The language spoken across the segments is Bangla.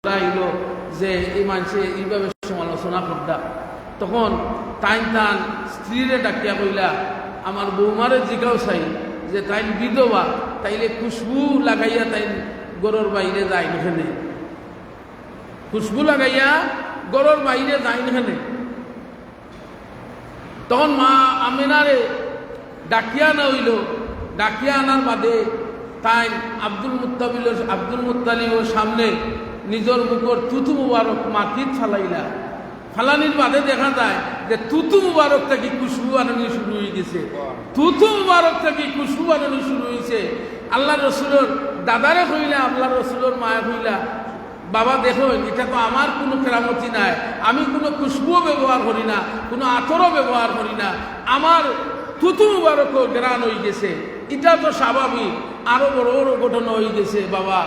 হইল যে এই মানুষে এইভাবে সমালোচনা করতা তখন তাইন তান স্ত্রীরে ডাকিয়া কইলা আমার বৌমারে জিগাও চাই যে তাইন বিধবা তাইলে খুশবু লাগাইয়া তাইন গরর বাইরে যায় এখানে খুশবু লাগাইয়া গরর বাইরে যায় এখানে তখন মা আমিনারে ডাকিয়া না হইল ডাকিয়া আনার বাদে তাই আব্দুল মুত্তালিবের সামনে নিজের মুখর তুতু মুবারক মাটিত ফালাইলা ফালানির বাদে দেখা যায় যে তুতু মুবারক থেকে খুশবু আনানি শুরু হয়ে গেছে তুতু মুবারক থেকে খুশবু আনানি শুরু হয়েছে আল্লাহ রসুলের দাদারে কইলা আল্লাহ রসুলের মায়া কইলা বাবা দেখো এটা তো আমার কোনো কেরামতি নাই আমি কোনো খুশবুও ব্যবহার করি না কোনো আতরও ব্যবহার করি না আমার তুতু মুবারকও গ্রান হয়ে গেছে এটা তো স্বাভাবিক আরো বড় বড় ঘটনা হয়ে গেছে বাবা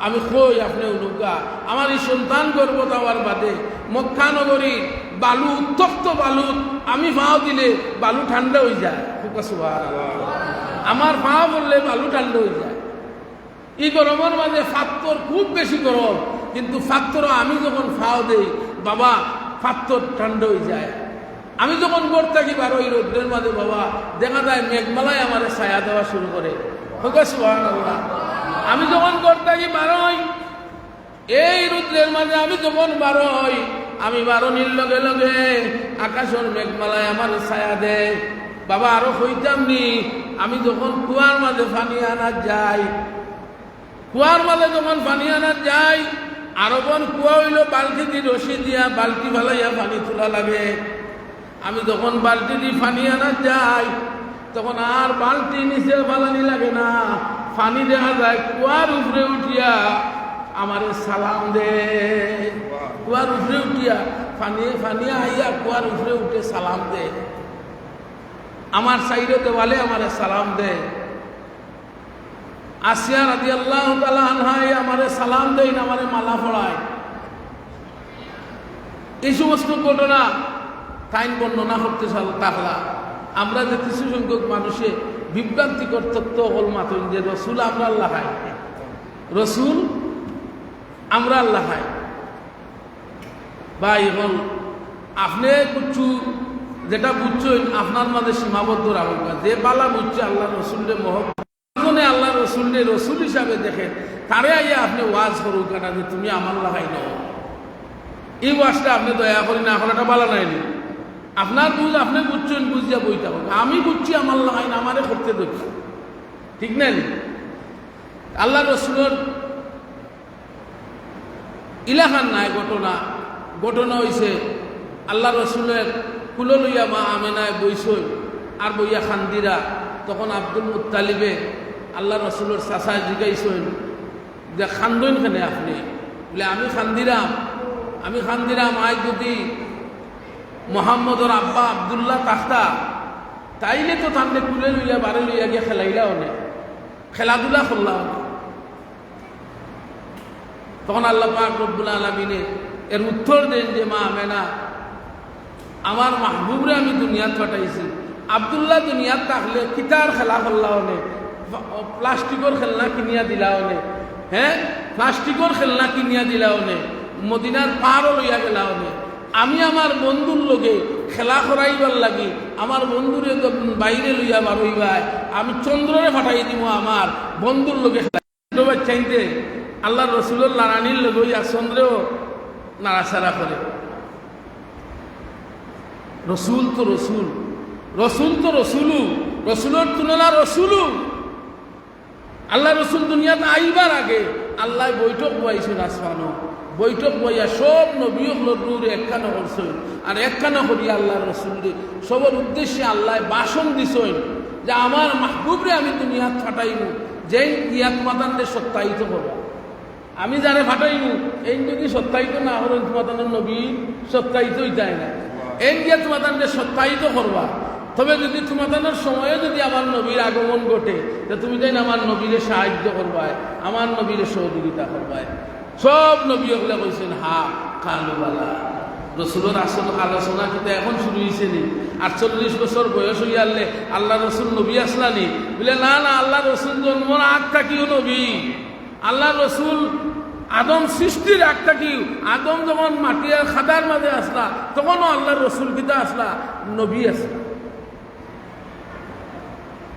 আমি কই আপনি নৌকা আমার এই সন্তান গর্ব দেওয়ার বাদে মক্কা নগরীর বালু উত্তপ্ত বালু আমি পাও দিলে বালু ঠান্ডা হয়ে যায় আমার পাও বললে বালু ঠান্ডা হয়ে যায় এই গরমের মাঝে ফাত্তর খুব বেশি গরম কিন্তু ফাত্তর আমি যখন ফাও দেই বাবা ফাত্তর ঠান্ডা হয়ে যায় আমি যখন গড় থাকি বারো এই রোদ্রের মাঝে বাবা দেখা যায় মেঘমালায় আমার ছায়া দেওয়া শুরু করে সুবহানাল্লাহ আমি যখন গড় থাকি বারো হই এই রুদ্রের মাঝে আমি যখন বারো হই আমি বারোনির লগে লগে আকাশের মেঘমালায় আমার ছায়া দেয় বাবা আরো হইতাম নি আমি যখন কুয়ার মাঝে পানি আনা যাই কুয়ার মাঝে যখন পানি আনা যাই আরো কোন কুয়া হইল বালতি দিয়ে রশি দিয়া বালতি ফালাইয়া পানি তোলা লাগে আমি যখন বালতি দিয়ে পানি আনা যাই তখন আর বালতি নিচে ফালানি লাগে না পানি দেখা যায় কুয়ার উপরে উঠিয়া আমারে সালাম দে কুয়ার উপরে উঠিয়া পানি আইয়া কুয়ার উপরে উঠে সালাম দে আমার সাইডে দেওয়ালে আমারে সালাম দে আসিয়া রাদিয়াল্লাহু তাআলা আনহা আমারে সালাম দেয় না আমারে মালা পড়ায় এই সমস্ত ঘটনা তাইন বর্ণনা করতে থাকলা আমরা যে কিছু সংখ্যক মানুষে বিভ্রান্তিকর তত্ত্ব হল মাত্র যে রসুল আমরা আল্লাহ খাই রসুল আমরা আল্লাহ খাই বা এখন আপনি কিছু যেটা বুঝছেন আপনার মাঝে সীমাবদ্ধ রাখবেন যে বালা বুঝছে আল্লাহ রসুলের মহব্বত আল্লাহ রসুলকে রসুল হিসাবে দেখেন তারে আইয়া আপনি ওয়াজ করুক না যে তুমি আমার লাগাই নাও এই ওয়াজটা আপনি দয়া করি না করাটা বালা নাইনি আপনার বুঝ আপনি বুঝছেন বুঝিয়া বইটা হবে আমি বুঝছি আমার লাগাই না আমারে করতে দেখি ঠিক নাই আল্লাহ রসুলের ইলাকার নাই ঘটনা হয়েছে আল্লাহ রসুলের কুলো লইয়া মা আমেনায় বইসই আর বইয়া খান্দিরা তখন আব্দুল মুত্তালিবে আল্লাহ রসুলের চাচায় জিগাইছেন যে খান্দইন কেনে আপনি বলে আমি খান্দিরাম আজ যদি মোহাম্মদর আব্বা আবদুল্লাহ তাখতা তাইলে তো তাহলে কুলে লইয়া বারে লইয়া গিয়ে খেলাইলা অনেক খেলাধুলা করলা অনেক তখন আল্লাহ পাক রব্বুল আলামিনে এর উত্তর দেন যে মা আমেনা আমার মাহবুবরে আমি দুনিয়াত পাঠাইছি আবদুল্লাহ দুনিয়াত থাকলে কিতার খেলা করলা অনেক প্লাস্টিকর খেলনা কিনিয়া দিলা অনেক হ্যাঁ প্লাস্টিকর খেলনা কিনিয়া দিলা অনেক মদিনার পাহাড়ও লইয়া গেলা অনেক আমি আমার বন্ধুর লোকে খেলা করাইবার লাগি আমার বন্ধুরে বাইরে লইয়া বারইবাই আমি চন্দ্ররে ফাটাই দিব আমার বন্ধুর লোকে খেলা চাইতে আল্লাহ রসুলের লারানির লোক হইয়া চন্দ্রেও নাড়াচাড়া করে রসুল তো রসুল রসুল তো রসুলু রসুলের তুলনা রসুলু আল্লাহ রসুল দুনিয়াতে আইবার আগে আল্লাহ বৈঠক বইছেন আসমানো বৈঠক বইয়া সব নবীগুলোর নূরে একখানা করছেন আর একখানা করিয়া আল্লাহ রসুল সবার উদ্দেশ্যে আল্লাহ ভাষণ দিছেন যে আমার মাহবুবরে আমি দুনিয়াত ফাটাইব যেই নিয়াত মাতানদের সত্যায়িত করবা আমি যারে ফাটাইব এই যদি সত্যায়িত না করেন তোমাদের নবী সত্যায়িতই যায় না এই নিয়াত মাতানদের সত্যায়িত করবা তবে যদি তোমাদের সময়ে যদি আমার নবীর আগমন ঘটে তো তুমি যাই আমার নবীরে সাহায্য করবায় আমার নবীরে সহযোগিতা করবায় সব নবী ওগুলা কইছেন হা কালুবালা রসুলের আসল আলোচনা কিন্তু এখন শুরু হয়েছে নি 48 বছর বয়স হইয়া আনলে আল্লাহ রসুল নবী আসলানি বলে না আল্লাহ রসুল জন্মর আগ থাকিও নবী আল্লাহ রসুল আদম সৃষ্টির আগ থাকি আদম যখন মাটি আর খাদার মাঝে আসলা তখনও আল্লাহর রসুল কিতা আসলা নবী আসলা।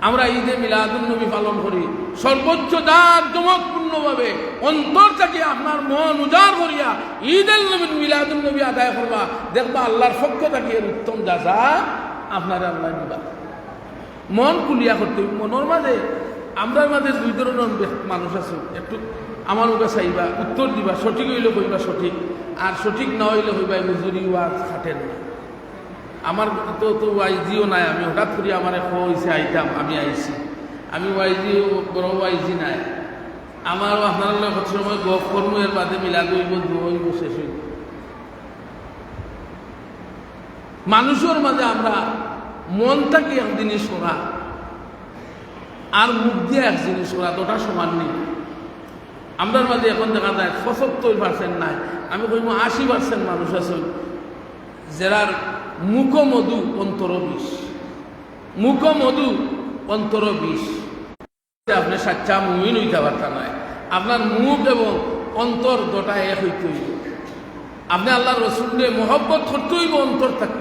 আমরা ঈদে মিলাদুন নবী পালন করি সর্বোচ্চ জাঁকজমকপূর্ণভাবে অন্তর থেকে আপনার মন উজাড় করিয়া ঈদের নবী মিলাদুন নবী আদায় করবা, দেখবা আল্লাহর পক্ষ থেকে এর উত্তম যাজা আপনার আল্লাহ দিবা। মন কুলিয়া করতে মনের মাঝে আমরা মাঝে দুই ধরনের মানুষ আছে, একটু আমার ওকে চাইবা উত্তর দিবা, সঠিক হইলে কইবা সঠিক, আর সঠিক না হইলে কইবা মজুরি ওয়াজ খাটেন না। আমার তো ওয়াইজিও নাই, আমি হঠাৎ করি আমার হয়েছে আইতাম, আমি আইছি, আমি ওয়াইজি বড় ওয়াইজি নাই, আমারও আপনার কত সময় গপ কর্ম এর বাদে মিলাদ হইব হইব শেষ হইব। মানুষের মাঝে আমরা মনটাকে এক জিনিস করা আর মুখ দিয়ে এক জিনিস করা দুটা সমান নেই। আমরার মাঝে এখন দেখা যায় ৭৫% নাই, আমি কইব ৮০% মানুষ আছে যারার মুখ মধু অন্তর বিষ, মুখ মধু অন্তর বিষ। আপনি সাচ্চা মুমিন হইতে পারতা নয়, আপনার মুখ এবং অন্তর দুটা এক হইতে হইব। আপনি আল্লাহ রসুলকে মহব্বত করতে হইব অন্তর থাকে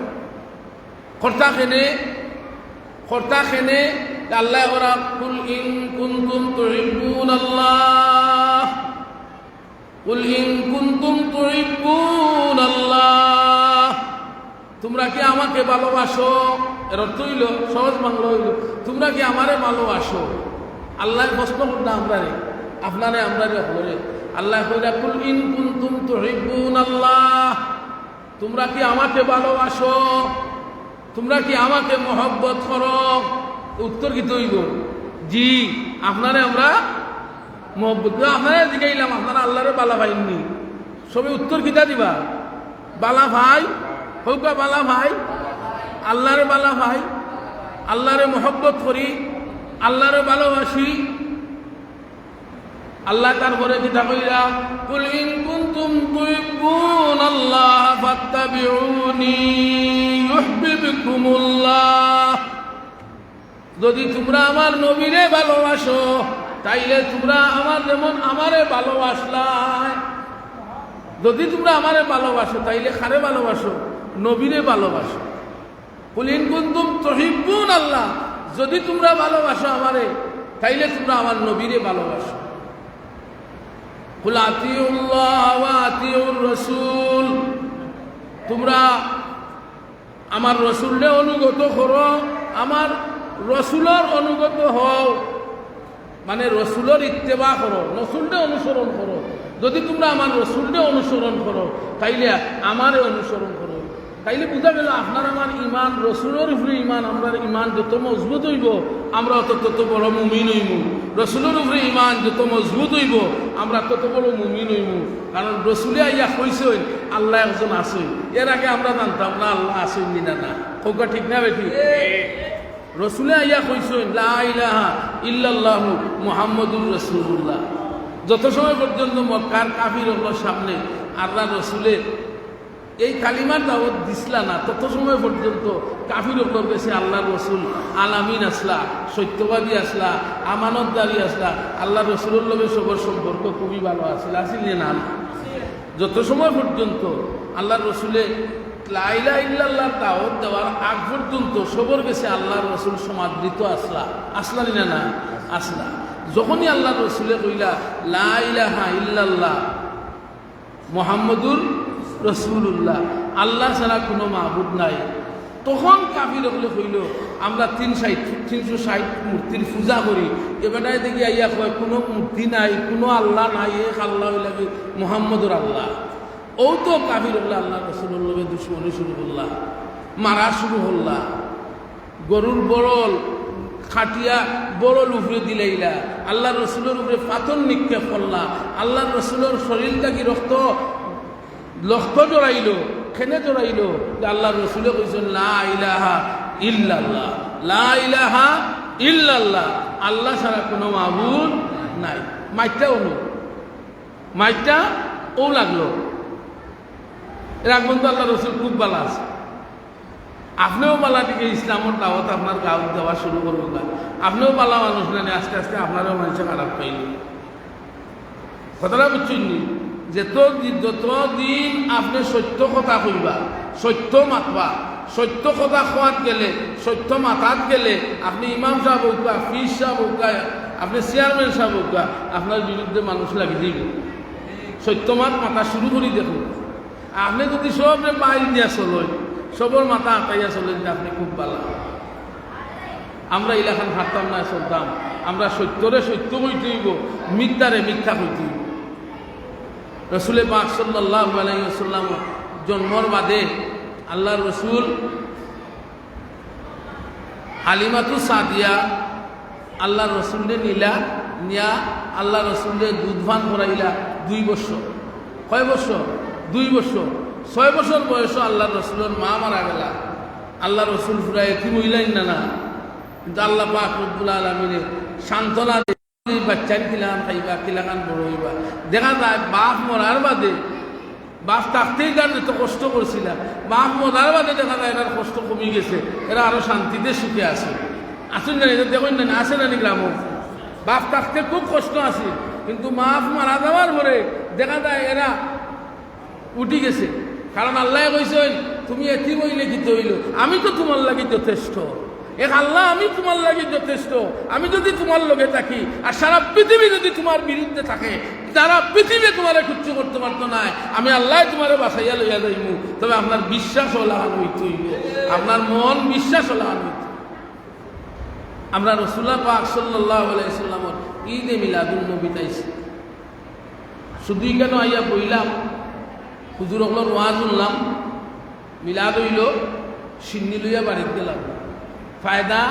কর্তা খেনে আল্লাহ ওরা কুল ইন কুনতুম তুহিব্বুনাল্লাহ কুল ইন কুনতুম তুহিব্বুনাল্লাহ, তোমরা কি আমাকে ভালোবাসো? এর অর্থ হইল সহজ বাংলা হইল তোমরা কি আমারে ভালোবাসো। আল্লাহ প্রশ্ন করতে আমরারে আপনারে আমরারে হরে আল্লাহ কইরা কুল ইন কুনতুম তুহিব্বুনাল্লাহ, তোমরা কি আমাকে ভালোবাসো, তোমরা কি আমাকে মহব্বত করো? উত্তর কি তৈব জি, আপনারে আমরা মহব্বত, আপনারা জিগাইলাম আপনারা আল্লাহরে বালা ভাইনি, সবে উত্তর কিতা দিবা? বালা ভাই হৌকা, বালা ভাই আল্লাহরে বালা ভাই, আল্লাহরে মহব্বত করি, আল্লাহরে ভালোবাসি। আল্লাহ তারপরে কিতা কইরা কুল ইন কুনতুম তুহিব্বুনাল্লাহ ফাত্তাবিউনি ইউহিব্বুকুমুল্লাহ, যদি তোমরা আমার নবীরে ভালোবাসো তাইলে তোমরা আমার যেমন আমারে ভালোবাসলাই। যদি তোমরা আমারে ভালোবাসো তাইলে কারে ভালোবাসো? নবীরে ভালোবাসো। কুল ইন কুনতুম তুহিব্বুনাল্লাহ, যদি তোমরা ভালোবাসো আমারে তাইলে তোমরা আমার নবীরে ভালোবাসো। কুল আতিউল্লাহ ওয়া আতিউর রাসূল, তোমরা আমার রসুলরে অনুগত করো, আমার রসুলের অনুগত হও, মানে রসুলের ইত্তেবা করো, রসুলরে অনুসরণ করো। যদি তোমরা আমার রসুলরে অনুসরণ করো তাইলে আমারে অনুসরণ করো। তাইলে বুঝা গেল আপনার আমার ইমান রসুলের উপরে ইমান, আমরা ইমান যত মজবুত হইব আমরা তত বড় মুমিন হইব। রসুলের উপরে ইমান যত মজবুত হইব আমরা তত বড় মুমিন হইব। কারণ রসুলে আইয়া কইছেন আল্লাহ একজন আছেন, এর আগে আমরা জানতাম না আল্লাহ আছেন কিনা না, কৌকা ঠিক না বেঠি? রসুলে আইয়া কইছেন লা ইলাহা ইল্লাল্লাহু মুহাম্মাদুর রাসূলুল্লাহ। যত সময় পর্যন্ত মক্কার কাফিরগুলোর সামনে আল্লাহ রসুলের এই কালিমার দাওয়াত দিসলা না, তত সময় পর্যন্ত কাফিরগুলোর কাছে আল্লাহ রসুল আলামিন আসলা, সত্যবাদী আসলা, আমানতদারি আসলা, আল্লাহ রসুলের লগে সবার সম্পর্ক খুবই ভালো আসলে আসিল না। যত সময় পর্যন্ত আল্লাহ রসুলে লা ইলাহা ইল্লাল্লাহ দাওয়াত দেওয়ার আগ পর্যন্ত সবার কাছে আল্লাহ রসুল সমাদৃত আসলা না আসলা। যখনই আল্লাহ রসুলে কইলা লা ইলাহা ইল্লাল্লাহ মুহাম্মাদুর রাসূলুল্লাহ, আল্লাহ ছাড়া কোনো মাবুদ নাই, তখন কাফির হলে কইল আমরা 360 মূর্তির পূজা করি। এবারে দেখি আইয়া কয় কোনো মূর্তি নাই, কোনো আল্লাহ নাই, এক আল্লাহ লাগে মুহাম্মদুর আল্লাহ। ও তো কাফির হলে আল্লাহ রসুল্লাহ দুশ্মনী শুরু করলা, মারা শুরু হল্লা, গরুর বড়ল খাটিয়া বড়ল উপরে দিলাইলা, আল্লাহ রসুলের উপরে পাথর নিক্ষেপ করলা, আল্লাহ রসুলের শরীর থাকি রক্ত জড়াইল, খেনে জড়াইল। আল্লাহ রসুলে কইছেন লা ইলাহা ইল্লাল্লাহ, লা ইলাহা ইল্লাল্লাহ, আল্লাহ ছাড়া কোনো মাবুদ নাই। মাইটটা ও লাগলো। এর আগ পর্যন্ত আল্লাহ রসুল খুব ভালো আছে, আপনিও বালা থেকে ইসলামের দাওয়াত আপনার গাঁও দেওয়া শুরু করবেন না, আপনিও বালা মানুষ নেন, আস্তে আস্তে আপনারও মানুষের খারাপ পাইল। কথাটা বুঝছেন নি? যতদিন আপনি সত্য কথা কইবা, সত্য মাতবা, সত্য কথা খোয়াত গেলে, সত্য মাতাত গেলে, আপনি ইমাম সাহেব হোকা, ফির সাহেব হোকা, আপনি চেয়ারম্যান সাহেব হোকা, আপনার বিরুদ্ধে মানুষ লাগি দিব। সত্য মাত মাতা শুরু করি দেখুন। আপনি যদি সবরে বাইর দিয়া চলেন, সবর মাথা আটাইয়া চলেন, আপনি খুব ভালো। আমরা এলাকান হারতাম না, চলতাম। আমরা সত্যরে সত্য হইতে হইব, মিথ্যারে মিথ্যা হইতে হইব। রসুল পাক সাল্লাল্লাহু আলাইহি ওয়াসাল্লাম জন্মর বাদে আল্লাহর রসুল হালিমাতু সাদিয়া আল্লাহর রসুলরে নিয়া আল্লাহ রসুলরে দুধভান করাইলা 2 বছর। কয় বছর? 2 বছর। 6 বছর বয়স আল্লাহর রসুলের মা মারা গেলা। আল্লাহ রসুল ফুরায় কি মহিলাই না, কিন্তু আল্লাহ পাক রব্বুল আলামিনে সান্ত্বনা বাচ্চার কিলান খাইবা, কিলাকান বড় হইবা। দেখা যায় বাপ মরার বাদে, বাপ থাকতেই যার যত কষ্ট করছিল, বাপ মরার বাদে দেখা যায় এরার কষ্ট কমে গেছে, এরা আরো শান্তিতে সুখে আছে। আসুন না, এটা দেখুন না, আসে না গ্রাম। বাপ থাকতে খুব কষ্ট আছে, কিন্তু বাপ মারা যাওয়ার পরে দেখা যায় এরা উঠি গেছে। কারণ আল্লাহ কইছেন, তুমি এতিম হইলে কি হইল, আমি তো তোমার লাগি যথেষ্ট। এক আল্লাহ, আমি তোমার লাগে যথেষ্ট। আমি যদি তোমার লগে থাকি আর সারা পৃথিবী যদি তোমার বিরুদ্ধে থাকে, সারা পৃথিবী তোমার কিচ্ছু করতে পারতো না, আমি আল্লাহ তোমার বাসাইয়া লইয়া যাইব। তবে আপনার বিশ্বাস হলাহান হইতে হইব, আপনার মন বিশ্বাস হলাহান হইতে। আমরা রাসূলুল্লাহ পাক সাল্লাল্লাহু আলাইহি ওয়াসাল্লামের ঈদে মিলাদুন নবী তাইছি। শুধুই কেন আইয়া বইলাম, হুজুর হলোর ওয়াজ শুনলাম, মিলাদ হইল, সিন্নি লইয়া বাড়িতে গেলাম। ফায়দা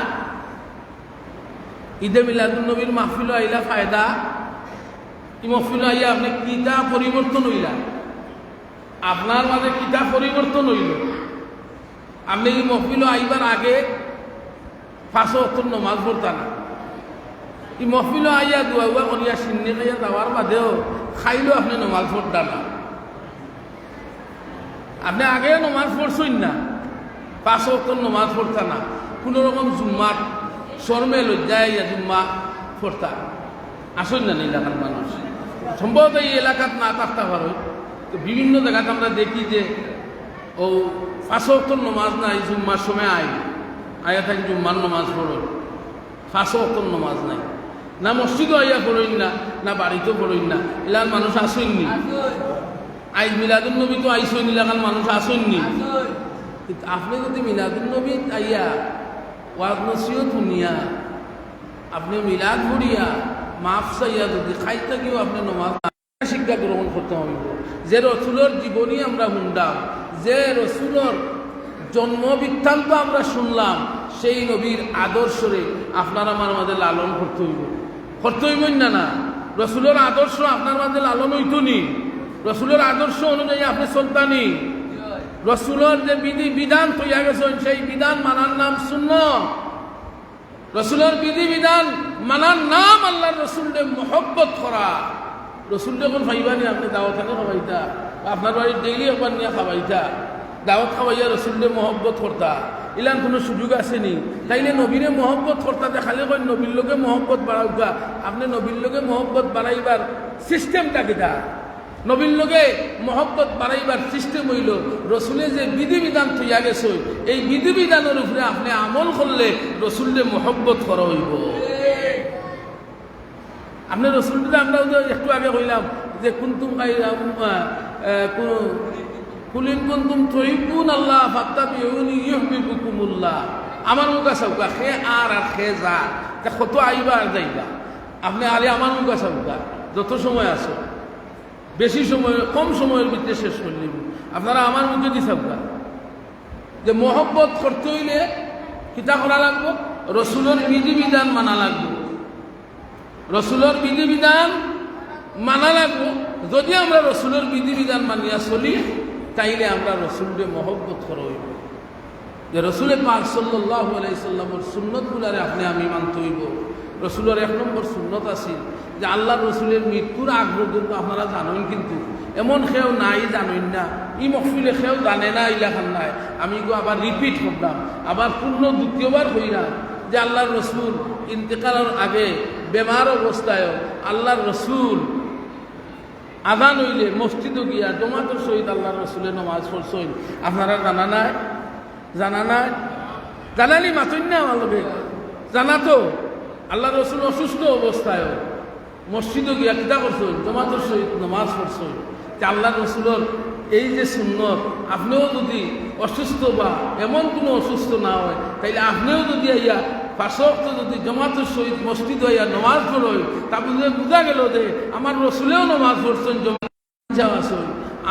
ঈদে মিলাদুন নবীর মাহফিল আইলা ফায়দা, এই মাহফিল আইয়া আপনি কিতা পরিবর্তন হইলা, আপনার মাঝে কিতা পরিবর্তন হইল। আপনি এই মাহফিল আইবার আগে 5 ওয়াক্ত নামাজ পড়তাম না। এই মাহফিল আইয়া দোয়া করিয়া সিন্নি খাইয়া যাওয়ার বাদেও খাইলেও আপনি নামাজ পড়তাম না। আপনি আগে নামাজ পড়ছেন না, 5 ওয়াক্ত নামাজ পড়তাম না। কোনো রকম জুম্মার শর্মে লজ্জায় জুম্মা পড়তা আসেন না এলাকার মানুষ। সম্ভবত এই এলাকাত না থাকতে পারো, তো বিভিন্ন জায়গাতে আমরা দেখি যে ও 5 ওয়াক্ত নামাজ নাই, জুম্মার সময় আয়া থাকি জুম্মার নামাজ পড়ো, 5 ওয়াক্ত নামাজ নাই, না মসজিদও আইয়া পড়ইন না, না বাড়িতেও পড়ইন না। এলাকার মানুষ আসেননি। আইজ মিলাদুন নবী তো আইসেন, এলাকার মানুষ আসেননি। আপনি যদি মিলাদুন নবী আইয়া ওয়াজ নসিহত শুনিয়া আপনি মিলাদ পড়িয়া মাফ চাইয়া যদি খাই থাকিও আপনি নমাজ শিক্ষা গ্রহণ করতে হবে। যে রসুলের জীবনী আমরা শুনলাম, যে রসুলের জন্ম বৃত্তান্ত আমরা শুনলাম, সেই নবীর আদর্শরে আপনার আমার মাঝে লালন করতে হইব। করতে হইবেন না? না, রসুলের আদর্শ আপনার মাঝে লালন হইতো নি, রসুলের আদর্শ অনুযায়ী আপনি চলতানি। রসুলের যে বিধি বিধান তৈয়া গেছেন, সেই বিধান মানার নাম সুন্নাত। রসুলের বিধি বিধান মানার নাম আল্লাহর রসুলকে মহব্বত করা। রসুল যখন খাইবানি আপনি দাওয়াত খাবাইতা, আপনার বাড়ির ডেইলি একবার নিয়ে খাবাইতা, দাওয়াত খাওয়াইয়া রসুলকে মহব্বত করতা, ইলান কোনো সুযোগ আসেনি। তাইলে নবীরে মহব্বত করতাতে খালি কই নবীর লোকে মহব্বত বাড়াউকা। আপনি নবীর লোকে মহব্বত বাড়াইবার সিস্টেমটা কিটা? নবীর লোকে মহব্বত বাড়াইবার সিস্টেম হইল রসুলের যে বিধিবিধান তৈয়া গেছে, এই বিধিবিধানের উপরে আপনি আমল করলে রসুলকে মহব্বত করা হইব। আপনি রসুলটা আমরা একটু আগে কইলাম যে কুনতুম কুলিন কুনতুম তুহিব্বুন আল্লাহ ফাত্তাবিউনি ইউহিব্বুকুমুল্লাহ। আমার মুখ আছে খে আর খে যা কত আইবা আর যাইবা। আপনি আরে আমার মুখ আছে যত সময় আছে, বেশি সময় কম সময়ের ভিতরে শেষ করলেন। আপনারা আমার মুখে দি থাকবা যে মহব্বত করতে হইলে কিতা করা লাগবো? রসুলের বিধিবিধান মানা লাগবে, রসুলের বিধিবিধান মানা লাগবো। যদি আমরা রসুলের বিধিবিধান মানিয়া চলি, তাইলে আমরা রসুলকে মহব্বত করা হইব। যে রসুলের পাক সাল্লাল্লাহু আলাইহি সাল্লামের সুন্নতগুলারে আপনি আমি মানতে হইব। রসুলের 1 নম্বর সুন্নত আছে যে আল্লাহ রসুলের মৃত্যুর আগ পর্যন্ত আপনারা জানেন, কিন্তু এমন খেয়েও নাই জানেন না, ই মহফিলে খেয়েও জানে না, ইলাখান নাই। আমি আবার রিপিট করলাম, আবার পূর্ণ দ্বিতীয়বার হইলাম যে আল্লাহর রসুল ইন্তেকালের আগে বেমার অবস্থায় আল্লাহর রসুল আজান হইলে মসজিদও গিয়া জমাতের সহিত আল্লাহ রসুলের নামাজ পড়ছেন। আপনারা জানা নাই? জানা নাই? জানালি মাতুন না আমার লোকে জানা তো। আল্লাহ রসুল অসুস্থ অবস্থায় মসজিদও গিয়া কিতা করছেন? জমাতের সহিত নামাজ পড়ছেন। আল্লাহ রসুলের এই যে সুন্নত, আপনিও যদি অসুস্থ বা এমন কোনো অসুস্থ না হয়, তাইলে আপনিও যদি আইয়া পাশক্ত যদি জমাতের সহিত মসজিদ হইয়া নমাজ পড়ই, তারপরে বোঝা গেল যে আমার রসুলেও নমাজ পড়ছেন।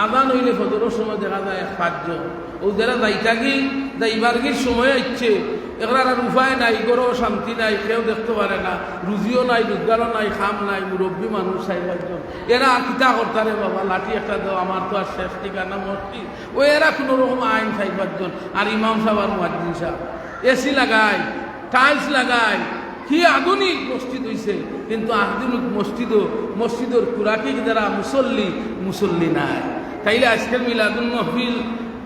আদান হইলে ফজরের সময় দেখা যায় 5 জন। ও যারা যাইতা কি যাইবার গির সময় ইচ্ছে এগুলার আর উপায় নাই, গরও শান্তি নাই, কেউ দেখতে পারে না, রুজিও নাই, রোজগারও নাই, খাম নাই, মুরব্বী মানুষ 4-5 জন। এরা কিতা করতারে বাবা, লাঠি একটা দাও, আমার তো আর শেষ ঠিকানা মসজিদ। ও এরা কোনো রকম আইন 4-5 জন। আর ইমাম সাহেব আর মুয়াজ্জিন সাহেব এসি লাগায়, টাইলস লাগায়, কি আধুনিক মসজিদ হয়েছে। কিন্তু আধুনিক মসজিদের কুরাকি যারা মুসল্লি নাই। তাইলে আজকের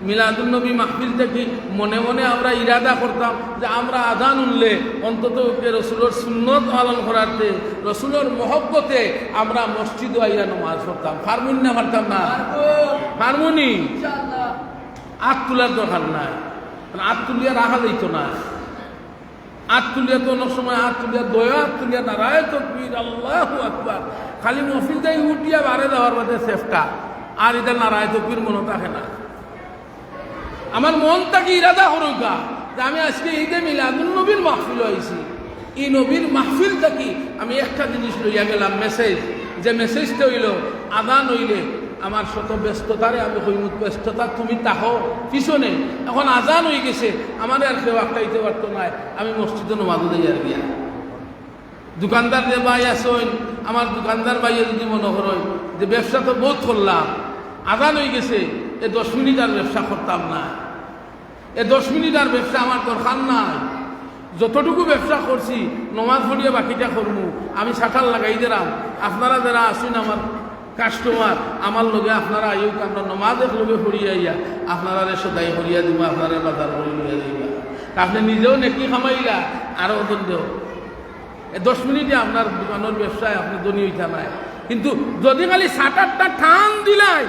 মিলাদুন্নবী মাহফিল থেকে মনে মনে আমরা ইরাদা করতাম যে আমরা আজান উঠলে অন্তত রসুলের সুন্নত পালন করাতে, রসুলের মহব্বতে আমরা মসজিদ আইয়া নামাজ পড়তাম। পারমুন না? পারতাম না? পারমুনি? আত তোলার দরকার নাই, আত তুলিয়া রাখা যাইত না। আত তুলিয়া তো অনেক সময় আত তুলিয়া দয়া আত তুলিয়া নারায় তাকবীর আল্লাহু আকবার, খালি মহফিল যাই উঠিয়া বারে দেওয়ার বাদে সেফটা আর এটা নারায় তাকবীর মনে থাকে না। আমার মন তাকে ইরাদা করুকা যে আমি আজকে এই যে মিলাদুন্নবীর মাহফিল হয়েছি, এই নবীর মাহফিল থাকি আমি একটা জিনিস লইয়া গেলাম, মেসেজ। যে মেসেজটা হইল আজান হইলে আমার শত ব্যস্ততারে আমি কইমুত, ব্যস্ততা তুমি তাহো পিছনে, এখন আজান হয়ে গেছে, আমার আর কেউ আটকাইতে পারতো না, আমি মসজিদে নামাজ দেয়ার গিয়া। দোকানদার যে ভাই আসেন, আমার দোকানদার ভাইয়ে যদি মনে করেন যে ব্যবসা তো বহুত করলাম, আজান হয়ে গেছে, 10 মিনিট আর ব্যবসা করতাম না, 10 মিনিট আর ব্যবসা আমার দরকার নাই, যতটুকু ব্যবসা করছি নমাজ পড়িয়ে বাকিটা করবো, আমি শাটার লাগাই দিলাম। আপনারা যারা আসুন আমার কাস্টমার, আমার লগে আপনারা আইও, আমরা নমাজের লগে পড়িয়া আইয়া আপনারা সদাই করিয়া দিব, আপনারা বাজার করে লইয়া যাইবা। আপনি নিজেও নেকি খামাইলা আরো ওজন দেও, 10 মিনিটে আপনার দোকানের ব্যবসায় আপনি ধনী হইতা নাই। কিন্তু যদি খালি শাটারটা টান দিলাই,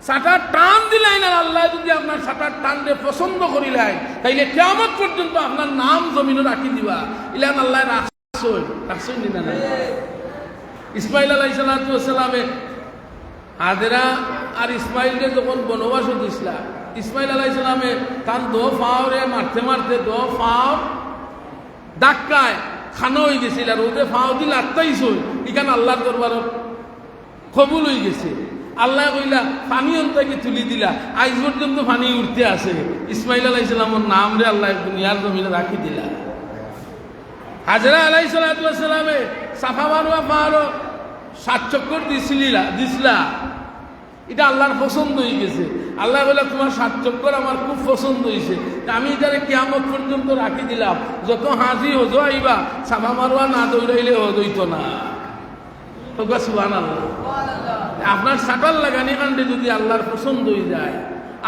শাটার টান দিলাই না, আল্লাহ যদি আপনার শাটার টানলে পছন্দ করিলাই, তাইলে কিয়ামত পর্যন্ত আপনার নাম জমিনে রাখি দিবা। ইলান আল্লাহ রাখছই না? ইসমাইল আলাইহিস সালামে হাজেরা আর ইসমাইলকে যখন বনবাস দিছিল, ইসমাইল আলাইহিস সালামে তার 2 পাওরে মারতে মারতে 2 পাও ধাক্কায় খানো হয়ে গেছিল, আর ওদের পাও দিল আত্মাইছই, এখানে আল্লাহর দরবারত কবুল হয়ে গেছে। আল্লাহ কইলা পানি অন্তকে তুলি দিলা, আজ পর্যন্ত পানি উঠতে আছে। ইসমাইল আলাইহিস সালামের নাম রে আল্লাহ দুনিয়ার জমিনে রাখি দিলা। হাজরা আলাইহিস সালামে সাফা মারওয়া পাহাড় 7 চক্কর দিছিলা, এটা আল্লাহর পছন্দ হয়ে গেছে। আল্লাহ বলে তোমার 7 চক্কর আমার খুব পছন্দ হয়েছে, আমি এটারে কিয়ামত পর্যন্ত রাখি দিলাম। যত হাজি হজ আইবা সাফা মারওয়া না দৌড়াইলে হজ হইতো না। সুবহানাল্লাহ। আপনার শাটার লাগানি কাণ্ডে যদি আল্লাহর পছন্দ হয়ে যায়,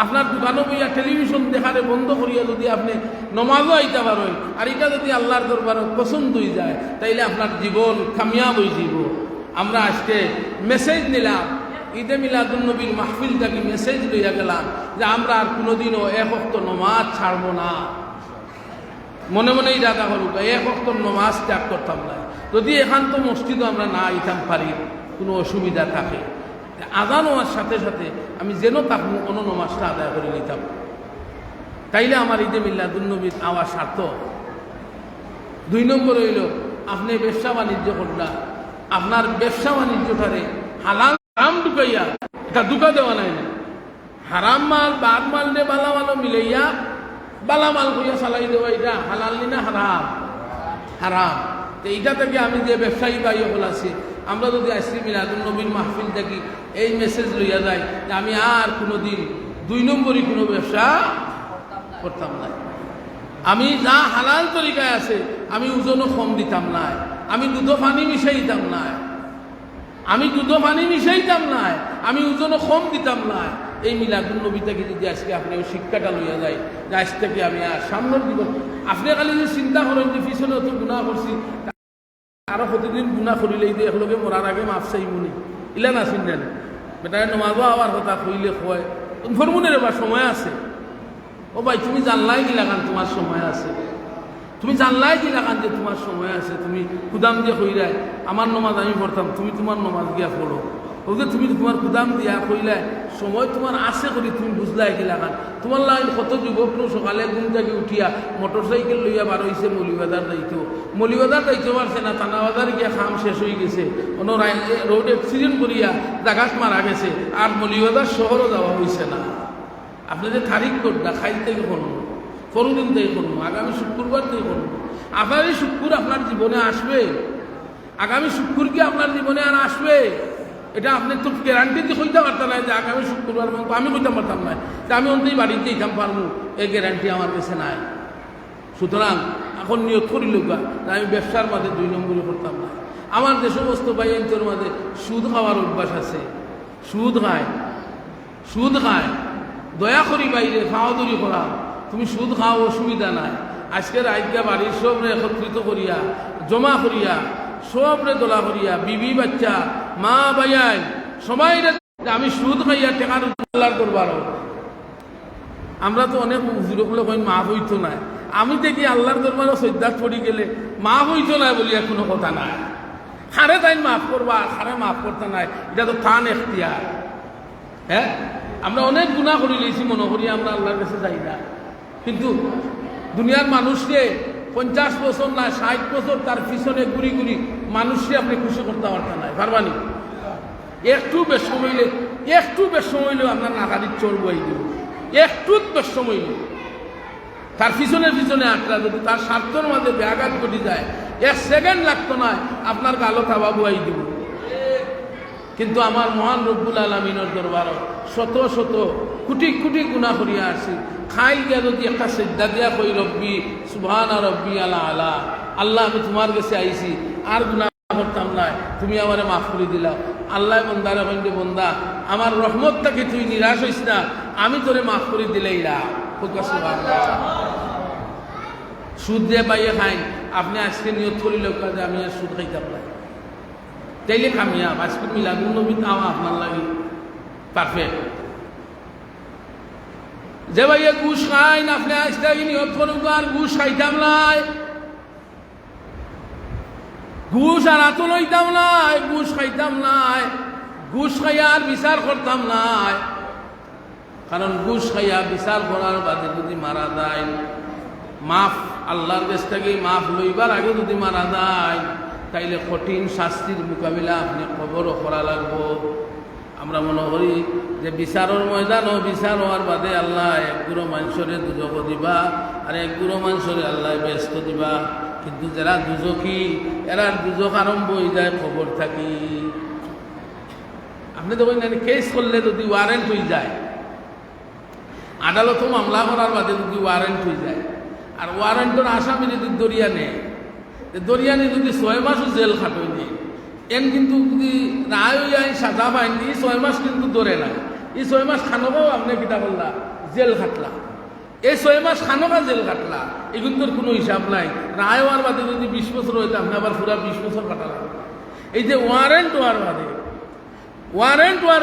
আপনার দোকানও বইয়া টেলিভিশন দেখারে বন্ধ করিয়া যদি আপনি নমাজও আইতে পারেন, আর এটা যদি আল্লাহর দরবারে পছন্দ হয়ে যায়, তাইলে আপনার জীবন কামিয়াব হয়ে যাব। আমরা আজকে মেসেজ নিলাম, ঈদে মিলাদুন্নবীর মাহফিল থেকে মেসেজ লইয়া গেলাম যে আমরা আর কোনোদিনও 1 ওয়াক্ত নমাজ ছাড়ব না। মনে মনে ইরাদা করুক 1 ওয়াক্ত নমাজ ত্যাগ করতাম না। যদি এখান্ত মসজিদও আমরা না আইতাম পারি, কোনো অসুবিধা থাকে, আজান হওয়ার সাথে সাথে আমি যেন তাকে অন্য নমাজটা আদায় করে নিতাম, তাইলে আমার ঈদে মিলাদুন্নবীর আওয়াজ সার্থক। 2 নম্বর হইল আপনি ব্যবসা বাণিজ্য করলা, আপনার ব্যবসা বাণিজ্যটারে হালাল হারাম ঢুকাইয়া এটা ঢুকা দেওয়া নাই না, হারাম মাল বাদ মাল দিয়ে বালা মালও মিলাইয়া বালা মাল কইয়া চালাই দেওয়া, এটা হালাল না হারাম? হারাম। তো এইটা থেকে আমি যে ব্যবসায়ী ভাই হল আছি, আমরা যদি আজকে মিলাদুন্নবীর মাহফিল থাকি এই মেসেজ লইয়া যায় যে আমি আর কোনোদিন 2 নম্বরই কোনো ব্যবসা করতাম না। আমি যা হালাল তরিকায় আছে আমি ওজনও কম দিতাম না, আমি দুধ পানি মিশাইতাম না, আমি ওজনও কম দিতাম না। এই মিলাদুন্নবী থেকে যদি আজকে আপনি ওই শিক্ষাটা লইয়া যায় যে আজ থেকে আমি আর সামনের জীবন, আপনি খালি যে চিন্তা করেন যে পিছনে তো গুনাহ করছি, আরো প্রতিদিন গুনাহ করিলেই যে একলগে মরার আগে মাফ চাইমুনি, ইলা না শুনলেন বেটারে নমাজও আওয়ার কথা কইলে কয় ফরমুনের এবার সময় আছে। ও ভাই তুমি জানলাই কি লাগান তোমার সময় আছে, তুমি জানলাই কি লাগান যে তোমার সময় আছে, তুমি কুদাম দিয়ে কইরায় আমার নমাজ আমি পড়তাম, তুমি তোমার নমাজ গিয়া পড়ো। ও যে তুমি তোমার কুদাম দিয়া কইলাই সময় তোমার আছে করি তুমি বুঝলাই কি লাগান। তোমার লাইন কত যুবক সকালে ঘুম থেকে উঠিয়া মোটর সাইকেল লইয়া বার হয়েছে মলিবাজার যাইতো, মলিবাজার যাইতে পারছে না, থানাবাজার গিয়া খাম শেষ হয়ে গেছে, অন্য রোড অ্যাক্সিডেন্ট করিয়া জাগাত মারা গেছে, আর মলিবাজার শহরও যাওয়া হয়েছে না। আপনি যে তারিখ করবা খাইতেই করুন, পরদিন তাই করুন, আগামী শুক্রবার তাই করুন। আপনার এই শুক্র আপনার জীবনে আসবে, আগামী শুক্র কি আপনার জীবনে আর আসবে? এটা আপনি তো গ্যারান্টি দিয়ে কইতে পারতাম না যে আগামী শুক্রবার আমি কইতে পারতাম না যে আমি অন্তই বাড়িতে যেতাম পারবো, এই গ্যারান্টি আমার কাছে নাই। সুতরাং এখন নিয়োগ করিল আমি ব্যবসার মাঝে 2 নম্বরই করতাম না। আমার যে সমস্ত বাইন্তর মাঝে সুদ খাওয়ার অভ্যাস আছে, সুদ খায় দয়া করি বাইরে খাওয়াদুরি করা, তুমি সুদ খাও অসুবিধা নাই। আজকের আজকে বাড়ির সবরে একত্রিত করিয়া জমা করিয়া সবরে দোলা করিয়া বিবি বাচ্চা মা ভাইয়াই সবাই আমি সুদ খাইয়া টেকার আল্লাহর দরবার। আমরা তো অনেক হুজুরগুলো কই মা হইতো না, আমি দেখি আল্লাহর দরবারও শ্রদ্ধাত পড়ি গেলে মা হইতো না বলিয়া কোনো কথা নাই। খারে তাই মাফ করবা, খারে মাফ করতে নাই, এটা তো থান এখতিয়ার। হ্যাঁ, আমরা অনেক গুনাহ করি লইছি মনে করি আমরা আল্লাহর কাছে যাই না, কিন্তু দুনিয়ার মানুষকে 50 বছর না 60 বছর তার পিছনে ঘুরি ঘুরি মানুষকে আপনি খুশি করতে পারতেন না, পারবানি? একটু বেশ সময় আপনার নাকারির চোর বই দিব, একটু বেশ সময় তার পিছনে আটরা যদি তার স্বার্থের মাঝে ব্যাঘাত ঘটে যায় 1 সেকেন্ড লাগতো না আপনার গালো থাবা বুয়াই দিব। কিন্তু আমার মহান রব্বুল আলামিনের দরবার শত শত কোটি কোটি গুনাহ করিয়া আসি, খাই গিয়া যদি একটা সিদ্ধা দিয়া কই রব্বি সুবহানা রব্বি আলা আলা, আল্লাহ আমি তোমার কাছে আইছি আর গুনাহ করতাম না, তুমি আমারে মাফ করে দিলা। আল্লাহ বন্দারে কইতে বন্দা আমার রহমত থেকে তুই নিরাশ হইস না, আমি তোরে মাফ করে দিলেই রা। সুদ দিয়ে পাইয়ে খাইন, আপনি আজকে নিয়ত করিল যে আমি আর সুদ খাইতাম না, তাইলে কামিয়াব। আজকে মিলাদুন নবী তাও আপনার লাগি পারফেক্ট। যে ভাইয়া ঘুষ খাইন, আপনি আজকে নিয়ত করুন আর ঘুষ খাইতাম নাই, ঘুষ আর আতো লইতাম নাই, ঘুষ খাইতাম নাই, ঘুষ খাইয়া আর বিচার করতাম নাই। কারণ ঘুষ খাইয়া বিচার করার বাদে যদি মারা যায়, মাফ আল্লাহর কাছ থেকে মাফ লইবার আগে যদি মারা যায়, তাইলে কঠিন শাস্তির মোকাবিলা আপনি কবরও করা লাগবো। আমরা মনে করি যে বিচারের ময়দানও বিচার হওয়ার বাদে আল্লাহ একগুলো মানুষরে দুজক দিবা আর একগুলো মানুষরে আল্লাহ ব্যস্ত দিবা, কিন্তু যারা দুজকি এরা দুজক আরম্ভ হয়ে যায় খবর থাকি। আপনি দেখুন কেস করলে যদি ওয়ারেন্ট হয়ে যায়, আদালতও মামলা করার বাদে যদি ওয়ারেন্ট হয়ে যায়, আর ওয়ারেন্টের আসামি যদি দরিয়া নেয়, দরিয়ানি যদি 6 মাসও জেল খাটই নেই, এন কিন্তু যদি রায় আইন সাজা পাইনি 6 মাস কিন্তু ধরে না, এই 6 মাস খানকাও আপনি কিতা করলা জেল খাটলা, এই 6 মাস খানকা জেল কাটলা, এই কিন্তু কোনো হিসাব নাই। রায় হওয়ার বাদে যদি 20 বছর হইতে আপনি আবার পুরা 20 বছর কাটা লাগবে। এই যে ওয়ারেন্ট হওয়ার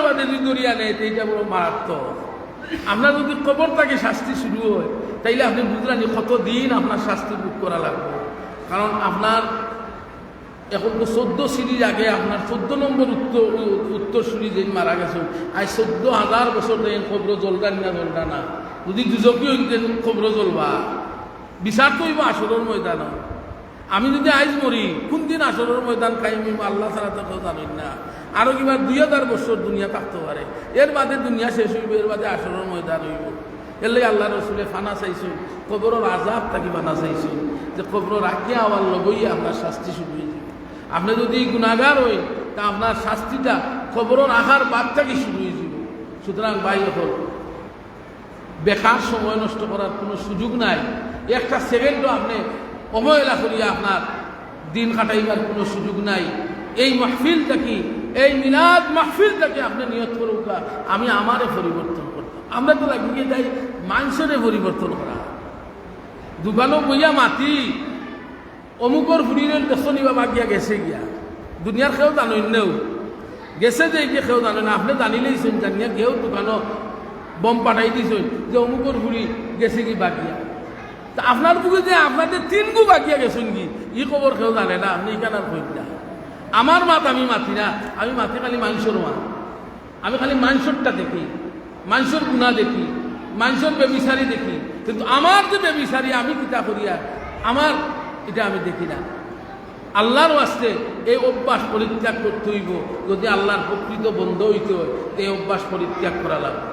বাদে যদি দরিয়া নেয়, এইটা বড় মারাত্মক। আপনার যদি কবর থেকে শাস্তি শুরু হয়, তাইলে আপনি বুঝলেন কতদিন আপনার শাস্তি ভোগ করা লাগবে। কারণ আপনার এখন তো 14 সিরিজ আগে আপনার 14 নম্বর উত্তরসূরি যে মারা গেছে, আজ 14,000 বছর দেন খবর জ্বলটা না, যদি দুজকি হইতেন খবর জ্বলবা, বিচার তো হইব আসরের ময়দান। আমি যদি আইজ মরি, কোন দিন আসরের ময়দান খাইম আল্লাহ ছাড়া তো কেউ জানেন না। আরো কিবা 2000 বছর দুনিয়া থাকতে পারে, এর বাদে দুনিয়া শেষ হইব, এর বাদে আসরের ময়দান হইব। এর লাগে আল্লাহ রসুলে ফানা চাইছেন, কবরের আজাব থাকি ফানা চাইছেন, যে কবর রাখিয়া আবার লগই আপনার শাস্তি শুরু হয়ে যাবে। আপনি যদি গুণাগার হই, তা আপনার শাস্তিটা কবরের আহার বাদ থেকে শুরু হয়ে যাবে। সুতরাং ভাই হল বেকার সময় নষ্ট করার কোনো সুযোগ নাই, একটা সেকেন্ডও আপনি অবহেলা করিয়া আপনার দিন কাটাইবার কোনো সুযোগ নাই। এই মাহফিলটা কি, এই মিলাদ মাহফিলটাকে আপনি নিয়ত করুক আমি আমারে পরিবর্তন করতাম। আমরা তো লাগিয়ে যাই মানুষের পরিবর্তন করা, দোকানও বইয়া মাতি অমুকর ফুরিনের দেশ নিবা বাগিয়া গেছে গিয়া, দুনিয়ার কেউ জানইনেও গেছে যে এই যে কেউ জানে না, আপনি জানিলেইছেন, জানিয়া কেউ দোকানও বম পাঠাই দিয়েছেন যে অমুকর ঘুরি গেছে কি বাকিয়া। তা আপনার বুকে যে আপনাদের 3 গু বাকিয়া গেছেন কি, ই খবর কেউ জানে না, আপনি এখানে আর কইন না। আমার মাত আমি মাতি না, আমি মাতি খালি মানুষের মা। আমি খালি মানুষেরটা দেখি, মানুষের গুণা দেখি, মানুষের বেবিচারি দেখি, কিন্তু আমার যে বেবিচারি আমি কিতা করিয়া আমার এটা আমি দেখি না। আল্লাহর ওয়াস্তে এই অভ্যাস পরিত্যাগ করতে হইব। যদি আল্লাহর প্রকৃত বন্ধ হইতে হয় এই অভ্যাস পরিত্যাগ করা লাগবে।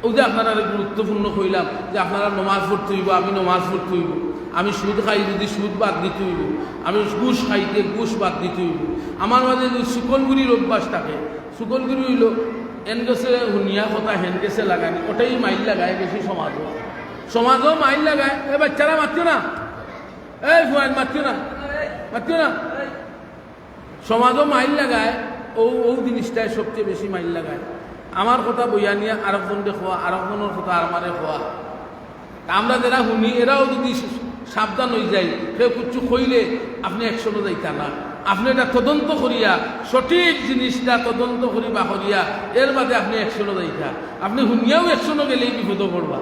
ওই যে আপনারা গুরুত্বপূর্ণ কইলাম যে আপনারা নমাজ পড়তে হইব, আমি নমাজ পড়তে হইব, আমি সুদ খাই যদি সুদ বাদ দিতে হইব, আমি ঘুষ খাইতে ঘুষ বাদ দিতে হইব। আমার মাঝে যদি সুকলগুড়ির অভ্যাস থাকে, সুকলগুড়ি হইল এন গেছে হুনিয়া কথা হেন গেছে লাগানি, ওটাই মাইল লাগায় বেশি সমাজও, সমাজও মাইল লাগায়। এ বাচ্চারা মারছো না, এই ফুয়ান মারছো না, মারছো না, সমাজও মাইল লাগায়। ও জিনিসটাই সবচেয়ে বেশি মাইল লাগায়। আমার কথা বইয়া নিয়ে আরেকজনকে খোয়া, আরেকজনের কথা আমারে খোয়া। আমরা যারা শুনি এরাও যদি সাবধান হয়ে যায়, কেউ কিছু কইলে আপনি একশনে যাইতা না, আপনি এটা তদন্ত করিয়া সঠিক জিনিসটা তদন্ত করিবা করিয়া এর বাদে আপনি একশনে যাইতা। আপনি শুনিয়াও একশনে গেলেই বিপদ পড়বা।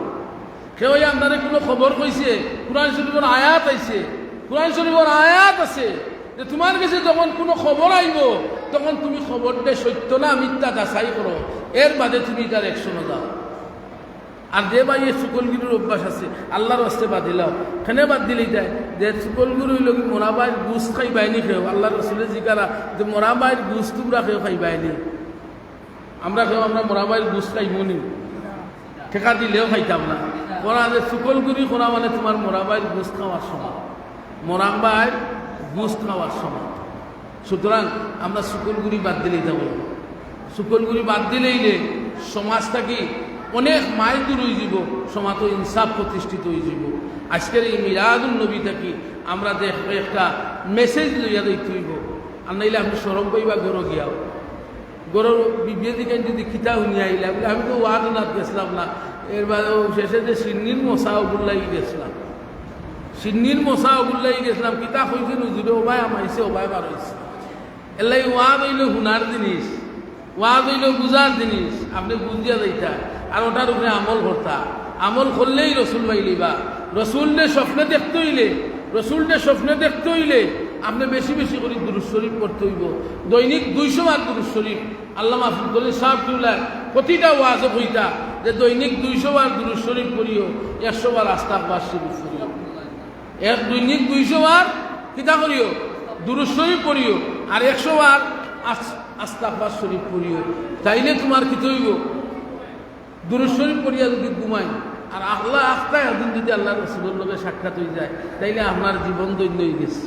কেউ আপনারে কোনো খবর কইছে, কুরআন শরীফের আয়াত আইছে, কুরআন শরীফের আয়াত আছে যে তোমার কাছে যখন কোনো খবর আইব তখন তুমি খবরটা সত্য না মিথ্যা যাচাই করো, এর বাদে তুমি তার একশনে যাও। আর যে ভাই এই সুকলগুরুর অভ্যাস আছে আল্লাহর রাস্তে বাদিলাও, খেনে বাদ দিলেই যায় যে সুকলগুরু হইল কি মোরাবাইর গুস খাই বাইনি খেয়েও। আল্লাহ রসুলের জিকারা যে মোরাবাইর গুস তোমরা খেয়েও খাই বাইনি, আমরা খেয়েও আমরা মোরাবাইর গুস খাই মনি ঠেকা দিলেও খাইতাম না। কোনা যে সুকলগুরি কোনা মানে তোমার মোরাবাইর গুস খাওয়ার সময়, মোরাবাইর গুস খাওয়ার সময়। সুতরাং আমরা সুকলগুরি বাদ দিলেই যাব। সুকলগুরি বাদ দিলেইলে সমাজটা কি অনেক মাইল দূর হয়ে যাব, সমাজ ইনসাফ প্রতিষ্ঠিত হয়ে যাব। আজকের এই মিলাদুল নবী থাকি আমরা দেখবো একটা মেসেজ লইয়া দিতে হইব। আর নাইলে আপনি সরম পাইবা গরো গিয়াও, গরুর বিবিয়ে দিকে যদি খিতা শুনিয়ে আইলাম, আমি তো ওয়াদ নাথ গেছিলাম না, এরবার শেষে যে সিন্নির মশা ওগুল্লাই গেছিলাম, সিন্নির মশা ওগুল্লাই গেছিলাম। কিতা হয়েছে নুজুরে ওবাই আমাইছে ওবাই বার হয়েছে। এলাই ওয়াদ হইল হুনার জিনিস, ওয়াদ হইল বুঝার জিনিস, আপনি বুঝিয়া যাইতা আর ওটার উপরে আমল করতা। আমল করলেই রসুল পাইলিবা। রসুলনে স্বপ্নে দেখতে হইলে, রসুলনে স্বপ্নে দেখতে হইলে আপনি বেশি বেশি করে দুরূদ শরীফ পড়তে হইব। দৈনিক 200 বার দুরূদ শরীফ। আল্লামা ফজলুল সাহেবুল্লাহ প্রতিটা ওয়াজ হইতা যে দৈনিক 200 বার দুরূদ শরীফ পড়িও, 100 বার আস্তাগফার শরীফ পড়িও। দৈনিক 200 বার কিতা করিও দুরূদ শরীফ পড়িও, আর 100 বার আস্তাগফার শরীফ পড়িও। তাইলে তোমার কি হইব, দুরূদ শরীফ পড়িয়া যদি ঘুমাই আর আল্লাহ আখতায় একদিন যদি আল্লাহ রসুলের লগে সাক্ষাৎ হয়ে যায়, তাইলে আপনার জীবন দৈন্য হয়ে গেছে।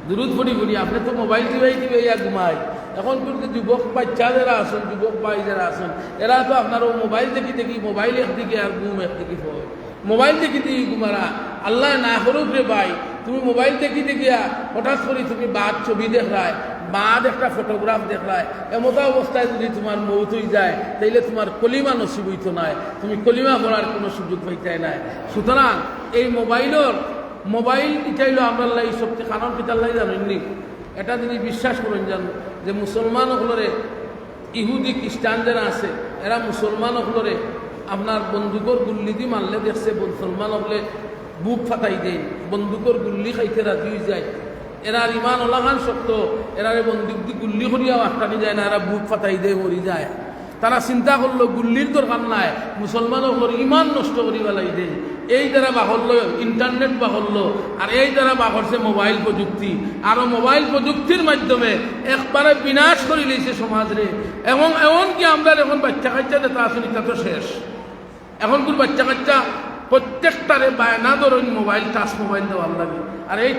দুরুদ পড়ি পড়ি আপনি তো মোবাইল টিভাই ইয়া ঘুমাই। এখন কিন্তু যুবক বাচ্চা যারা আছেন, যুবক ভাই যারা আছেন, এরা তো আপনারও মোবাইল দেখি দেখি মোবাইল একদিকে আর ঘুম একদিকে হয়। মোবাইল দেখি দেখি ঘুমারা আল্লাহ না করুক রে ভাই, তুমি মোবাইল দেখি দেখিয়া হঠাৎ করে তুমি বাদ ছবি দেখলায়, বাদ একটা ফটোগ্রাফ দেখলায়, এমতো অবস্থায় যদি তোমার মৌত হয়ে যায় তাইলে তোমার কলিমা নসিব হইতো নাই, তুমি কলিমা পড়ার কোনো সুযোগ পাইতাই নাই। সুতরাং এই মোবাইল ইটাইল আমরা এই শক্তি কারণ পিতাল্লাই জানেননি। এটা জিনিস বিশ্বাস করেন জানো যে মুসলমান হলরে ইহুদি খ্রিস্টান যারা আছে এরা মুসলমান হলরে আপনার বন্দুকর গুল্লি দিয়ে মারলে দেখছে মুসলমান হলে বুক ফাটাই দেয়, বন্দুকর গুল্লি খাইতে রাজি হয়ে যায়। এরা ইমান ওলাহান শক্ত, এরা বন্দুক দিয়ে গুল্লি করিয়াও আটকানি যায় না, এরা বুক ফাটাই দেয় মরি যায়। তারা চিন্তা করলো গুল্লির দরকার নাই, মুসলমানের ইমান নষ্ট করি পেলাই দেয়। এই দ্বারা বাহরল ইন্টারনেট বাহরল, আর এই দ্বারা বাহরছে মোবাইল প্রযুক্তি। আর মোবাইল প্রযুক্তির মাধ্যমে একবারে বিনাশ করে লিয়েছে সমাজরে। এবং এমনকি আমরা এখন বাচ্চা কাচ্চা যেটা আসুন এটা তো শেষ। এখন কোন বাচ্চা কাচ্চা প্রত্যেকটারে বায়না ধরুন মোবাইল, টাচ মোবাইল দেওয়ার লাগে। আর এই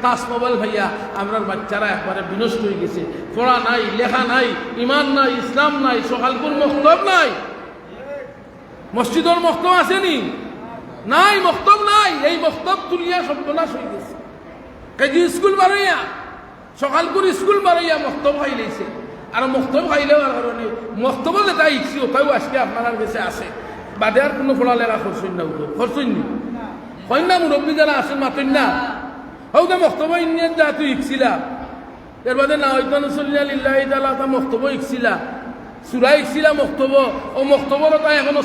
টাচ মোবাইল ভাইয়া আমরা বাচ্চারা একবারে বিনষ্ট হয়ে গেছে। পড়া নাই, লেখা নাই, ইমান নাই, ইসলাম নাই, সকালপুর মক্তব নাই। মসজিদর মক্তব আসেনি? নাই, মক্তব নাই। এই মক্তব তুলিয়া সর্বনাশ হয়ে গেছে। কেজি স্কুল বাড়াইয়া, সকালপুর স্কুল বাড়াইয়া মক্তব খাই লেছে। আর মক্তব খাইলেও আর কারণে মক্তব যেটা ইচ্ছি ওটাও আজকে আপনার কাছে আছে। বাদে আর কোনো পড়ালেখা করছেন না, করছেন নি? হয় না মুরব্বী যারা আছেন মাতেন না? হৌ তো মক্তব্য ইন্ডিয়ান যা তুই ইচ্ছিলা এর বাদে না হয়তো নসল্লিয়া লিল্লাহি তাআলা তা মক্তব্য ইকছিলা সূরা ইকছিলা মক্তব্য ও মক্তব্যর তাই এখনো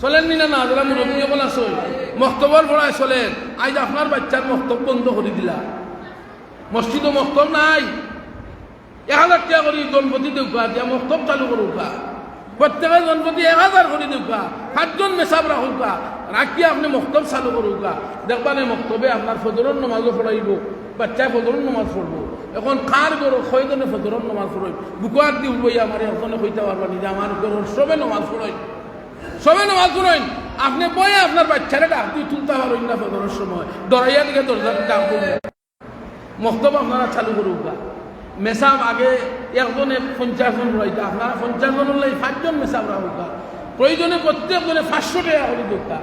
চলেন নি না যারা মুরব্বী সকল আছে মক্তব্যর পড়ায় চলেন আজ আপনার বাচ্চার মক্তব্য বন্ধ করে দিলা মসজিদও মক্তব নাই 1000 টাকা করে গণপতি দেউকা দিয়া মক্তব চালু করুকা প্রত্যেকের গণপতি 1000 করে দেউকা 5 জন মেসাব রাখুকা রাখি আপনি মক্তব চালু করুকা দেখবানে মক্তবে আপনার ফজরের নামাজও পড়াইব বাচ্চায় ফজরের নামাজ পড়বো এখন কার গরো কয়জনে ফজরের নামাজ পড়াই বুকুয়ার দি উঠবই আমার একজনে কইতে পারবা নিজে আমার গরোর সবে নামাজ পড়াই আপনি বয়ে আপনার বাচ্চারা ডাক দিয়ে তুলতে পারেন না ফজরের সময় দরাইয়া দিকে দরজার ডাক করবেন মক্তব আপনারা চালু করুকা মেসাব আগে একজনে 50 জন রইতে আপনারা 50 জন হলে 5 জন মেসাব রাখুকা প্রয়োজনে প্রত্যেকজনে 500 টাকা করে দোকা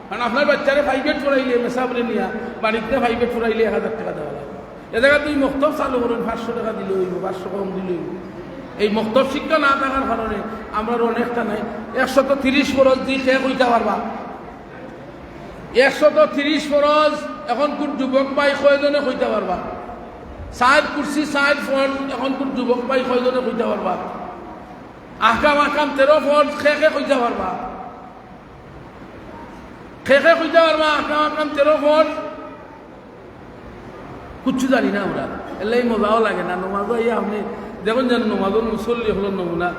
কারণ আপনার বাচ্চারে প্রাইভেট পড়াইলে মেসাবরে নিয়া বাড়িতে প্রাইভেট পড়াইলে 1000 টাকা দেওয়া লাগে এ জায়গায় তুই মক্তব চালু করুন 500 টাকা দিলে হইব 500 কম দিলে হইব এই মক্তব শিক্ষা না থাকার কারণে আমরা অনেকটা নাই 130 ফরজ দিয়ে শেষ হইতে পারবা 130 ফরজ এখন কোন যুবক ভাই কয়জনে কইতে পারবা 60 কুরসি 60 ফরজ এখন কোন যুবক ভাই কয়জনে কইতে পারবা আহকাম 13 ফরজ শেষে কইতে পারবা আহকাম 13 ফরজ কিচ্ছু জানি না আমরা এলাই মজাও লাগে না নমাজও আপনি দেখুন যেন নমাজের মুসল্লি হল নমুনা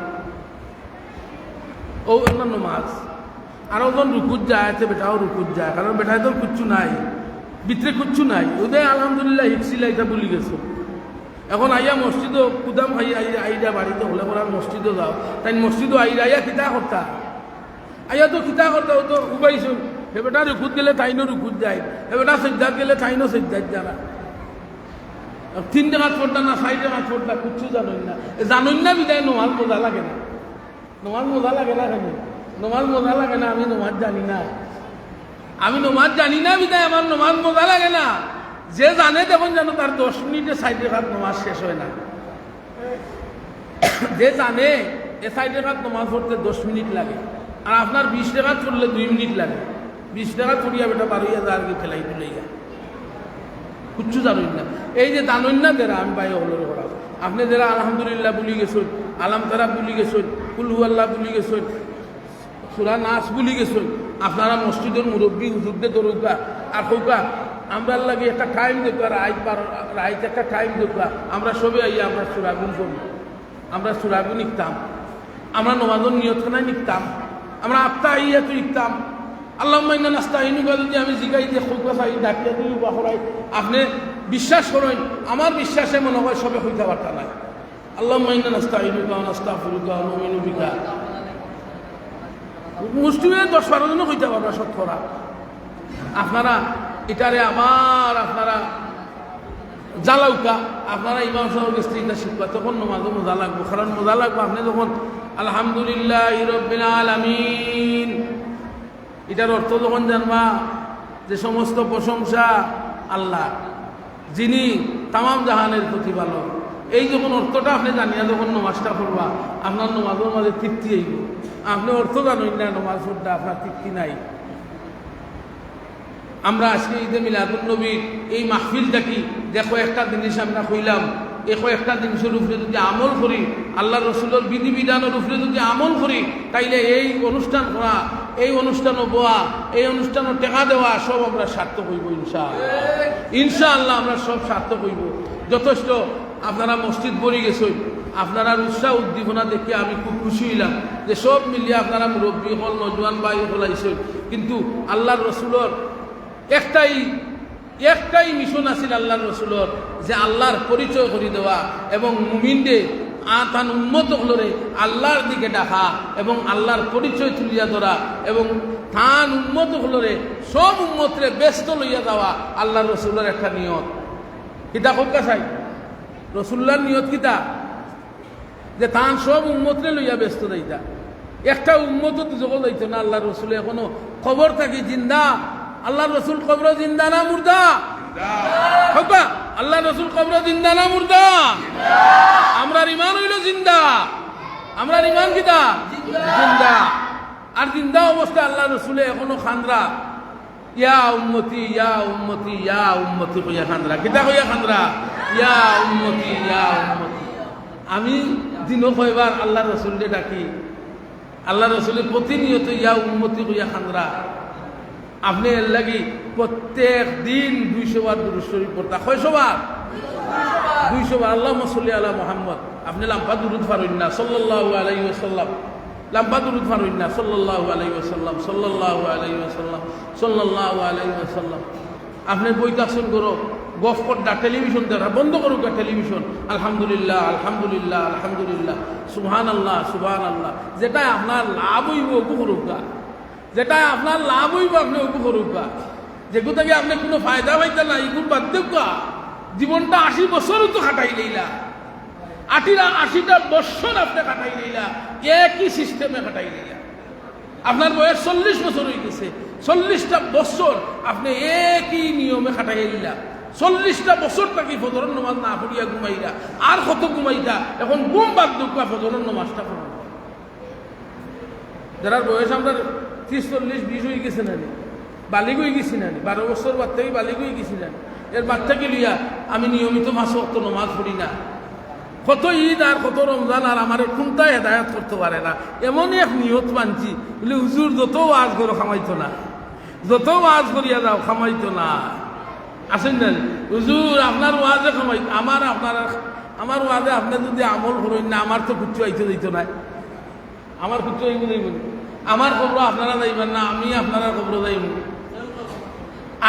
ও একটা নমাজ আরো জন রুকুত যায় বেটাও রুকুত যায় কারণ বেটায় তো কিচ্ছু নাই ভিতরে কিচ্ছু নাই ওদের আলহামদুলিল্লাহ হিকছিলা এটা বলি গেছো এখন আইয়া মসজিদও কুদাম আইয়া বাড়িতে হলে পড়ার মসজিদও যাও তাই মসজিদও আইয়া কিতা করতা আইয়া তো কিতা করতা ও তো উবাইছো সে বেটা রুকুত গেলে তাইনও রুকুত যায় সে বেটা সজ্জাত গেলে তাইনও সজ্জাত যারা 3 টাকা পড়তা না 4 টাকা পড়তা কিচ্ছু জানোই না বিদায় নমাজ মজা লাগে না কেন নমাজ মজা লাগে না আমি নমাজ জানি না বিদায় আমার নমাজ মজা লাগে না যে জানে দেখুন যেন তার 10 মিনিটে 4 টাকার নমাজ শেষ হয় না যে জানে এ 4 টাকার নমাজ পড়তে 10 মিনিট লাগে আর আপনার 20 টাকা পড়লে 2 মিনিট লাগে 20 টাকা পড়িয়া বেটা 12,000 কি ফেলাই তুলাইয়া কিচ্ছু জানুন না এই যে জানুন না যারা আমি পাই হল আপনি যারা আলহামদুলিল্লাহ বলি গেছেন আলাম তারা বলি গেছেন কুলহু আল্লাহ বলি গেছেন সুরা নাচ বলি গেছেন আপনারা মসজিদের মুরব্বী হুজুরদের দরুকা আর কৌকা আমরা লাগে একটা টাইম দেখবা রাইত একটা টাইম দেখবা আমরা সবে আইয়া আমরা সুরাগুন করি আমরা সুরাগুন লিখতাম আমরা নমাজের নিয়তখানায় লিখতাম আমরা আত্মা আইয়া তো লিখতাম আল্লাহ মাইনা নাস্তা ইনুকা যদি আমি জিগাই দিয়ে খুব কথা ডাকিয়া দিই বা করাই আপনি বিশ্বাস করেন আমার বিশ্বাসে মনে হয় সবে হইতে পারতা নাই আল্লাহ মাইনা নাস্তা ইনুকা নাস্তা ফুরুকা নমিনুবিকা মুসলিমে 10-12 জন হইতে পারবা শতকরা আপনারা এটারে আবার আপনারা জ্বালাউকা আপনারা ইমাম সাহেবের কাছ থেকে শিখবা তখন নমাজও মজা লাগবো কারণ মজা লাগবো আপনি যখন আলহামদুলিল্লাহ রাব্বিল আলামিন এটার অর্থ যখন জানবা যে সমস্ত প্রশংসা আল্লাহ যিনি তামাম জাহানের প্রতিপালক এই যখন অর্থটা আপনি জানিয়া যখন নমাজটা পড়বা আপনার নমাজের মাঝে তৃপ্তি আইব আপনি অর্থ জানেন না নমাজ পড়তে আপনার তৃপ্তি নাই আমরা আজকে ঈদে মিলাদুন নবীর এই মাহফিলটা কি দেখো একটা জিনিস আমরা কইলাম এই কয়েকটা জিনিসের উপরে যদি আমল করি আল্লাহ রসুলের বিধিবিধানের উপরে যদি আমল করি তাইলে এই অনুষ্ঠান করা এই অনুষ্ঠানও বোয়া এই অনুষ্ঠানও টেকা দেওয়া সব আমরা সার্থক হইব ইনশাআল্লাহ আমরা সব সার্থক হইব যথেষ্ট আপনারা মসজিদ ভরে গেছেন আপনারা উৎসাহ উদ্দীপনা দেখে আমি খুব খুশি হইলাম যে সব মিলিয়ে আপনারা মুরব্বী হল নজওয়ান ভাই হল আইসেন কিন্তু আল্লাহর রসুলের একটাই মিশন আছিল আল্লাহর রসুলের যে আল্লাহর পরিচয় করে দেওয়া এবং মুমিনদের তান উম্মত হলরে আল্লাহর দিকে ডাকা এবং আল্লাহর পরিচয় তুলিয়া ধরা এবং তান উম্মত হলরে সব উম্মতরে ব্যস্ত লইয়া যাওয়া আল্লাহর রসুলের একটা নিয়ত কিতা কোকা চাই রসুল্লার নিয়ত কিতা যে তান সব উম্মতরে লইয়া ব্যস্ত দিতা একটা উম্মত জগৎ যাইত না আল্লাহ রসুল এখনো খবর থাকি জিন্দা আল্লাহ রসুল কবর জিন্দা না মুর্দা আল্লাহ রসুল কবর জিন্দা না মুর্দা আমরার ইমান হইল জিন্দা আমরার ইমান কিতা জিন্দা আর জিন্দা অবস্থায় আল্লাহ রসুলে এখনো খান্দ্রা ইয়া উম্মতি ইয়া উম্মতি ইয়া উম্মতি কইয়া খান্দ্রা কিতা কইয়া খান্দ্রা ইয়া উম্মতি ইয়া উম্মতি। আমি দিনও কয়বার আল্লাহ রসুলকে ডাকি, আল্লাহ রসুলের প্রতিনিয়ত ইয়া উম্মতি কইয়া খান্দ্রা। আপনি এর লাগি প্রত্যেক দিন 200 বার দুরূদ শরীফ পড়তা। 100 বার? 200 বার। আল্লাহুম্মা সাল্লি আলা মুহাম্মদ। আপনি লাম্বা দুরূদ ফারুন না সাল্লাল্লাহু আলাইহি ওয়াসাল্লাম, লাম্বা দুরূদ ফারুন না সাল্লাল্লাহু আলাইহি ওয়াসাল্লাম, সাল্লাল্লাহু আলাইহি ওয়াসাল্লাম, সাল্লাল্লাহু আলাইহি ওয়াসাল্লাম। আপনি বইতাছন করো, গফ করডা, টেলিভিশন দেখা বন্ধ করুক টেলিভিশন। আলহামদুলিল্লাহ আলহামদুলিল্লাহ আলহামদুলিল্লাহ, সুবহানাল্লাহ সুবহানাল্লাহ। যেটাই আপনার লাভ হইব ওপু করুকা, যেটাই আপনার লাভ হইব আপনি ওপু করুকা। যেগু থেকে আপনি কোনো ফায়দা পাইতে না এগুলো বাদ দেউকা। জীবনটা 80 বছরও তো খাটাই লইলা, 80টা বছর আপনি কাটাই লইলা, একই সিস্টেমে কাটাই লইলা। আপনার বয়স 40 বছর হয়ে গেছে, 40টা বছর আপনি একই নিয়মে কাটাই লইলা। 40টা বছর থাকি ফজরের নামাজ না পড়িয়া ঘুমাইলা, আর কত ঘুমাইতা। এখন ঘুম বাদ দুকা ফজরের নামাজটা পড়া। যারা বয়স আপনার 30, 40, 20 হয়ে গেছে না, বালিগ হয়ে গেছি না, 12 বছর বাদ থেকে বালিগ হয়ে গেছি না, এর বাদ থেকে লিয়া আমি নিয়মিত 5 ওয়াক্ত নামাজ পড়ি না। কত ঈদ আর কত রমজান আর আমার কোনটাই হেদায়ত করতে পারে না। এমনই এক নিয়ত মানছি বলে হুজুর যত ওয়াজ করো খামাইতো না, যত ওয়াজ করিয়া যাও খামাইতো না। আসেন না হুজুর আপনার ওয়াজে খামাই, আমার ওয়াজে আপনি যদি আমল করেন না, আমার তো কুচ্ছু আইতে দিত না। আমার কুচ্ছু আইব যাইব, আমার খবর আপনারা যাইবেন না, আমি আপনারা খবর যাইব।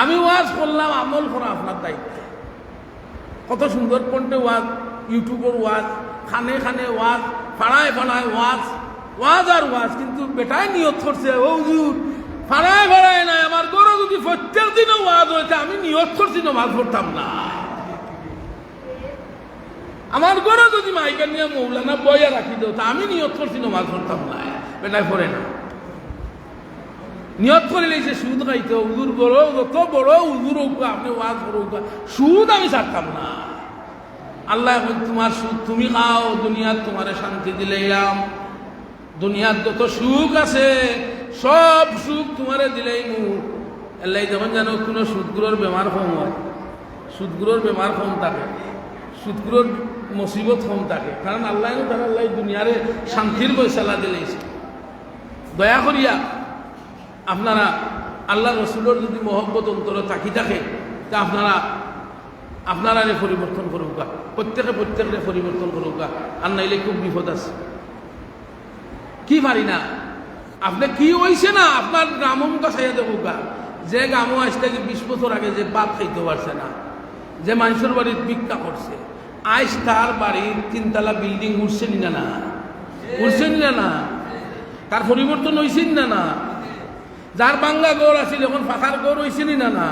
আমি ওয়াজ করলাম, আমল করা আপনার দায়িত্ব। কত সুন্দর কণ্ঠে ওয়াজ, ইউটিউবের ওয়াজ, খানে খানে ওয়াজ, পাড়ায় পাড়ায় ওয়াজ, ওয়াজ আর ওয়াজ। কিন্তু বেটায় নিয়ত করছে ও হুজুর পাড়ায় পাড়ায় নাই, আমার গরু যদি প্রত্যেক দিনও ওয়াজ হয়েছে আমি নিয়ত করছি নামাজ পড়তাম না। আমার গরু যদি মাইকের নিয়ে মৌলানা বইয়া রাখি দেও তা আমি নিয়ত করছি নামাজ পড়তাম না। বেটায় পড়ে না, নিয়ত করিলে সে সুদ খাইতে হুজুর বড়, যত বড় হুজুর হোক আপনি ওয়াজ করুক, সুদ আমি ছাড়তাম না। আল্লাহ এখন তোমার সুদ তুমি খাও, দুনিয়ার তোমার শান্তি দিলাম। দুনিয়ার যত সুখ আছে সব সুখ তোমারে দিলেই মু। আল্লাহ যখন জানো কোনো সুদগুলোর বেমার কম হয়, সুদগুলোর বেমার কম থাকে, সুদগুলোর মুসিবত কম থাকে, কারণ আল্লাহ তারা আল্লাহ দুনিয়ারে শান্তির ফয়সালা দিলেছে। দয়া করিয়া আপনারা আল্লাহ রসুলের যদি মহব্বত অন্তরে তাকি থাকে তা আপনারা পরিবর্তন করুকা, প্রত্যেকে পরিবর্তন করুকা। আর নাইলে খুব বিপদ আছে। কি পারি না আপনি কি হয়েছে না আপনার গ্রামটা চাইয়া দেবুকা। যে গ্রামও আজ থেকে 20 বছর আগে যে বাপ খাইতে পারছে না, যে মানুষের বাড়ির ভিক্ষা করছে, আজ তার বাড়ির 3 তলা বিল্ডিং উঠছে না, না উঠছে না, তার পরিবর্তন হয়েছে না। যার বাংলা গড় আছিল এখন ফাঁকার গড় হয়েছে না।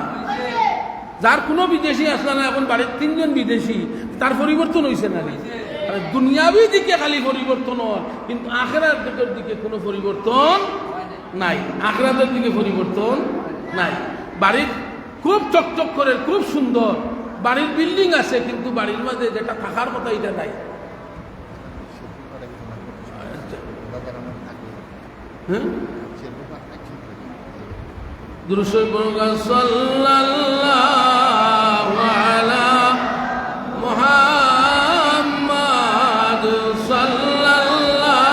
যার কোনো বিদেশি আসলে না, এখন বাড়ির 3 জন বিদেশি, তার পরিবর্তন হয়েছে না। দুনিয়াবি দিকে খালি পরিবর্তন হয়, কিন্তু আখিরাতের দিকে কোনো পরিবর্তন নাই। আখিরাতের দিকে পরিবর্তন নাই। বাড়ির খুব চকচক করে, খুব সুন্দর বাড়ির বিল্ডিং আছে, কিন্তু বাড়ির মাঝে যেটা থাকার কথা এটা নাই। হ্যাঁ, দুরূদ শরীফ পড়ুন সাল্লাল্লাহু আলা মুহাম্মাদ সাল্লাল্লাহু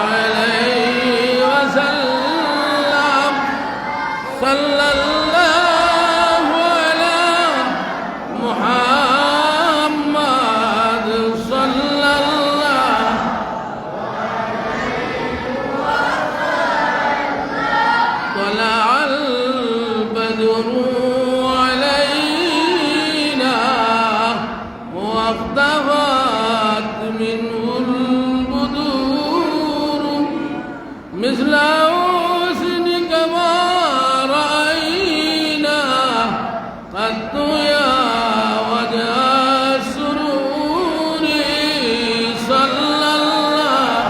আলাইহি ওয়াসাল্লাম, সাল্লাল্লাহু আলা মুহাম্মাদ সাল্লাল্লাহু طلع البدر علينا واقتفت منه البدور مثل حسنك ما رأينا قد يا وجه السرور صلى الله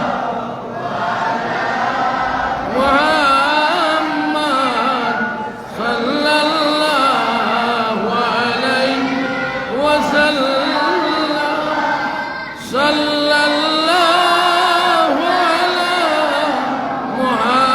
محمد صلى الله عليه وسلم، صلى الله على محمد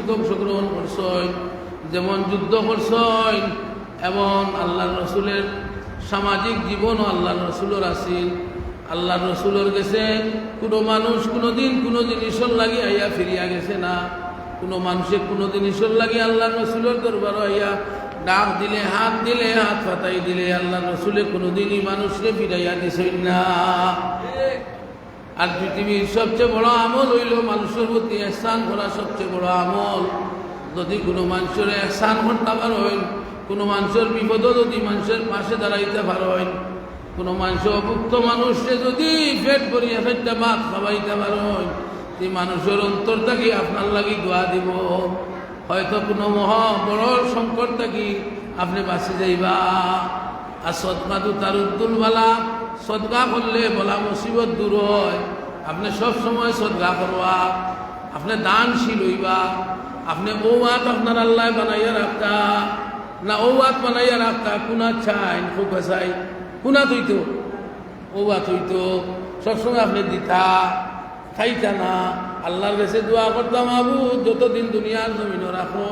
শহীদ অংশগ্রহণ করছেন, যেমন যুদ্ধ করছেন, এবং আল্লাহ রসুলের সামাজিক জীবনও আল্লাহ রসুলের আসিল। আল্লাহ রসুলের গেছে কোনো মানুষ কোনোদিন কোনো জিনিসের লাগি আইয়া ফিরিয়া গেছে না। কোনো মানুষে কোনো জিনিসের লাগি আল্লাহ রসুলের দরবার আইয়া ডাক দিলে, হাত পাতাই দিলে আল্লাহ রসুলে কোনোদিনই মানুষকে ফিরাইয়া দিছেন না। আর পৃথিবীর সবচেয়ে বড় আমল হইল মানুষের প্রতি এহসান করা, সবচেয়ে বড় আমল। যদি কোনো মানুষের এহসান করতে পারেন, কোনো মানুষের বিপদও যদি মানুষের পাশে দাঁড়াইতে পারেন, কোনো মানুষ অভুক্ত মানুষকে যদি পেট ভরিয়া ফেটটা ভাত খাওয়াইতে পারেন, এই মানুষের অন্তর থাকি আপনার লাগি দোয়া দিব। হয়তো কোনো বড় সংকট থাকি আপনি বাঁচে যাইবা। আর সদকা তো তার উদ্দুল বালা, সদকা করলে বলা মুসিবত দূর হয়। আপনি সব সময় সদকা করবা, আপনি দানশীল হইবা। আপনি ওয়াত আপনার আল্লাহ বানাইয়া রাখতা না, ওয়াত বানাইয়া রাখতা কুনা চাই খোকা চাই কুনা তৈতো ওয়াত হইতো। সবসময় আপনি দিতা খাইতা না। আল্লাহর কাছে দোয়া করতাম, আবু যতদিন দুনিয়ার জমিনও রাখো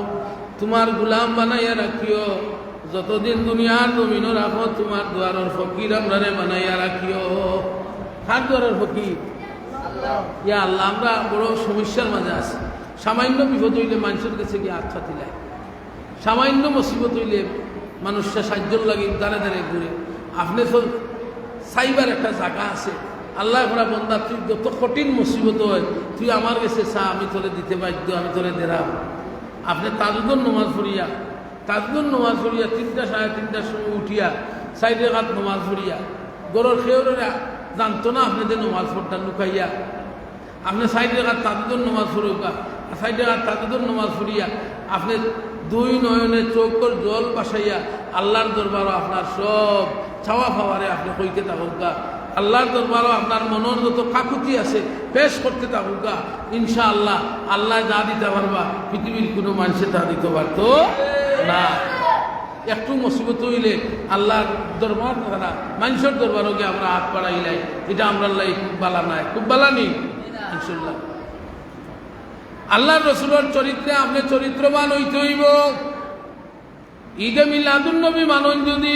তোমার গুলাম বানাইয়া রাখিও, যতদিন দুনিয়ার জমিনও রাখো তোমার দুয়ারের ফকির আমরারে বানাইয়া রাখিও। কার দুয়ারের ফকির? ইয়া আল্লাহ, আমরা বড় সমস্যার মাঝে আছি। সামান্য বিপদ হইলে মানুষের কাছে গিয়ে আত্মা দিলায়, সামান্য মুসিবত হইলে মানুষটা সাহায্য লাগে দাঁড়ে দাঁড়িয়ে ঘুরে। আপনি তো সাইবার একটা জায়গা আছে, আল্লাহ করা বন্দা তুই যত কঠিন মুসিবত হয় তুই আমার কাছে চা, আমি তোরে দিতে বাধ্য, আমি তোরে দেরাম। আপনি তাজুদুর নমাজ পড়িয়া, তাজুদুর নমাজ পড়িয়া 3টা সাড়ে 3টার সময় উঠিয়া 4 রাকাত নমাজ পড়িয়া গরুর খেয়েরা জানতো না আপনি যে নমাজ পড়টা লুকাইয়া আপনি 4 রাকাত তাজুদুর নমাজ পড়ুকা, 4 রাকাত তাজুদুর নমাজ পড়িয়া আপনি 2 নয়নে চৌকর জল বাসাইয়া আল্লাহর দরবারও আপনার সব ছাওয়া ফাওয়ারে আপনি কইতে থাকুকা। আল্লাহর দরবারও আপনার মনের যত কাকুতি আছে পেশ করতে থাকুকা। ইনশাআল্লাহ আল্লাহ যা দিতে পারবা পৃথিবীর কোনো মানুষে তা দিতে পারতো না। একটু মুসিবত হইলে আল্লাহর দরবার না, মানুষের দরবারও গিয়ে আমরা হাত বাড়াইলাই, এটা আমরা খুব বালা নাই, খুব বালা নেই। ইনশাআল্লাহ আল্লাহর রসুলের চরিত্রে আপনি চরিত্রবান হইতে হইব। ঈদে মিলাদুন নবী মানুন যদি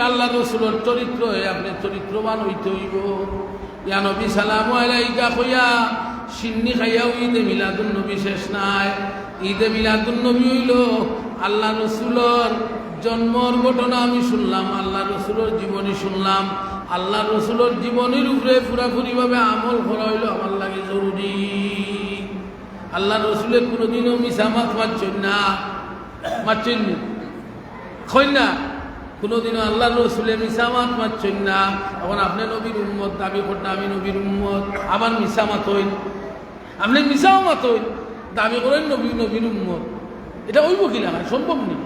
আল্লাহ রসুলের চরিত্র হয়ে আপনি চরিত্রবান হইতে হইব। ইয়া নবী সালামু আলাইকা কইয়া সিন্নি খাইয়াও ঈদে মিলাদুন নবী শেষ নাই। ঈদে মিলাদুন নবী হইল আল্লাহ রসুলের জন্মর ঘটনা আমি শুনলাম, আল্লাহ রসুলের জীবনী শুনলাম। আল্লাহ রসুলের জীবনীর উপরে পুরাপুরিভাবে আমল করা হইল আমার লাগে জরুরি। আল্লাহ রসুলের কোনোদিনও মিসামাত মারছেন না, মারছেন না কোনোদিনও আল্লাহ রসুলের মিসামাত মারছেন না। এখন আপনি নবীর উম্মত দাবি করতে, আমি নবীর উম্মত, আবার মিসামাত হইন, আপনি মিসামাত হইন দাবি করেন নবীর উম্মত, এটা ওইব কিনা সম্ভব নেই।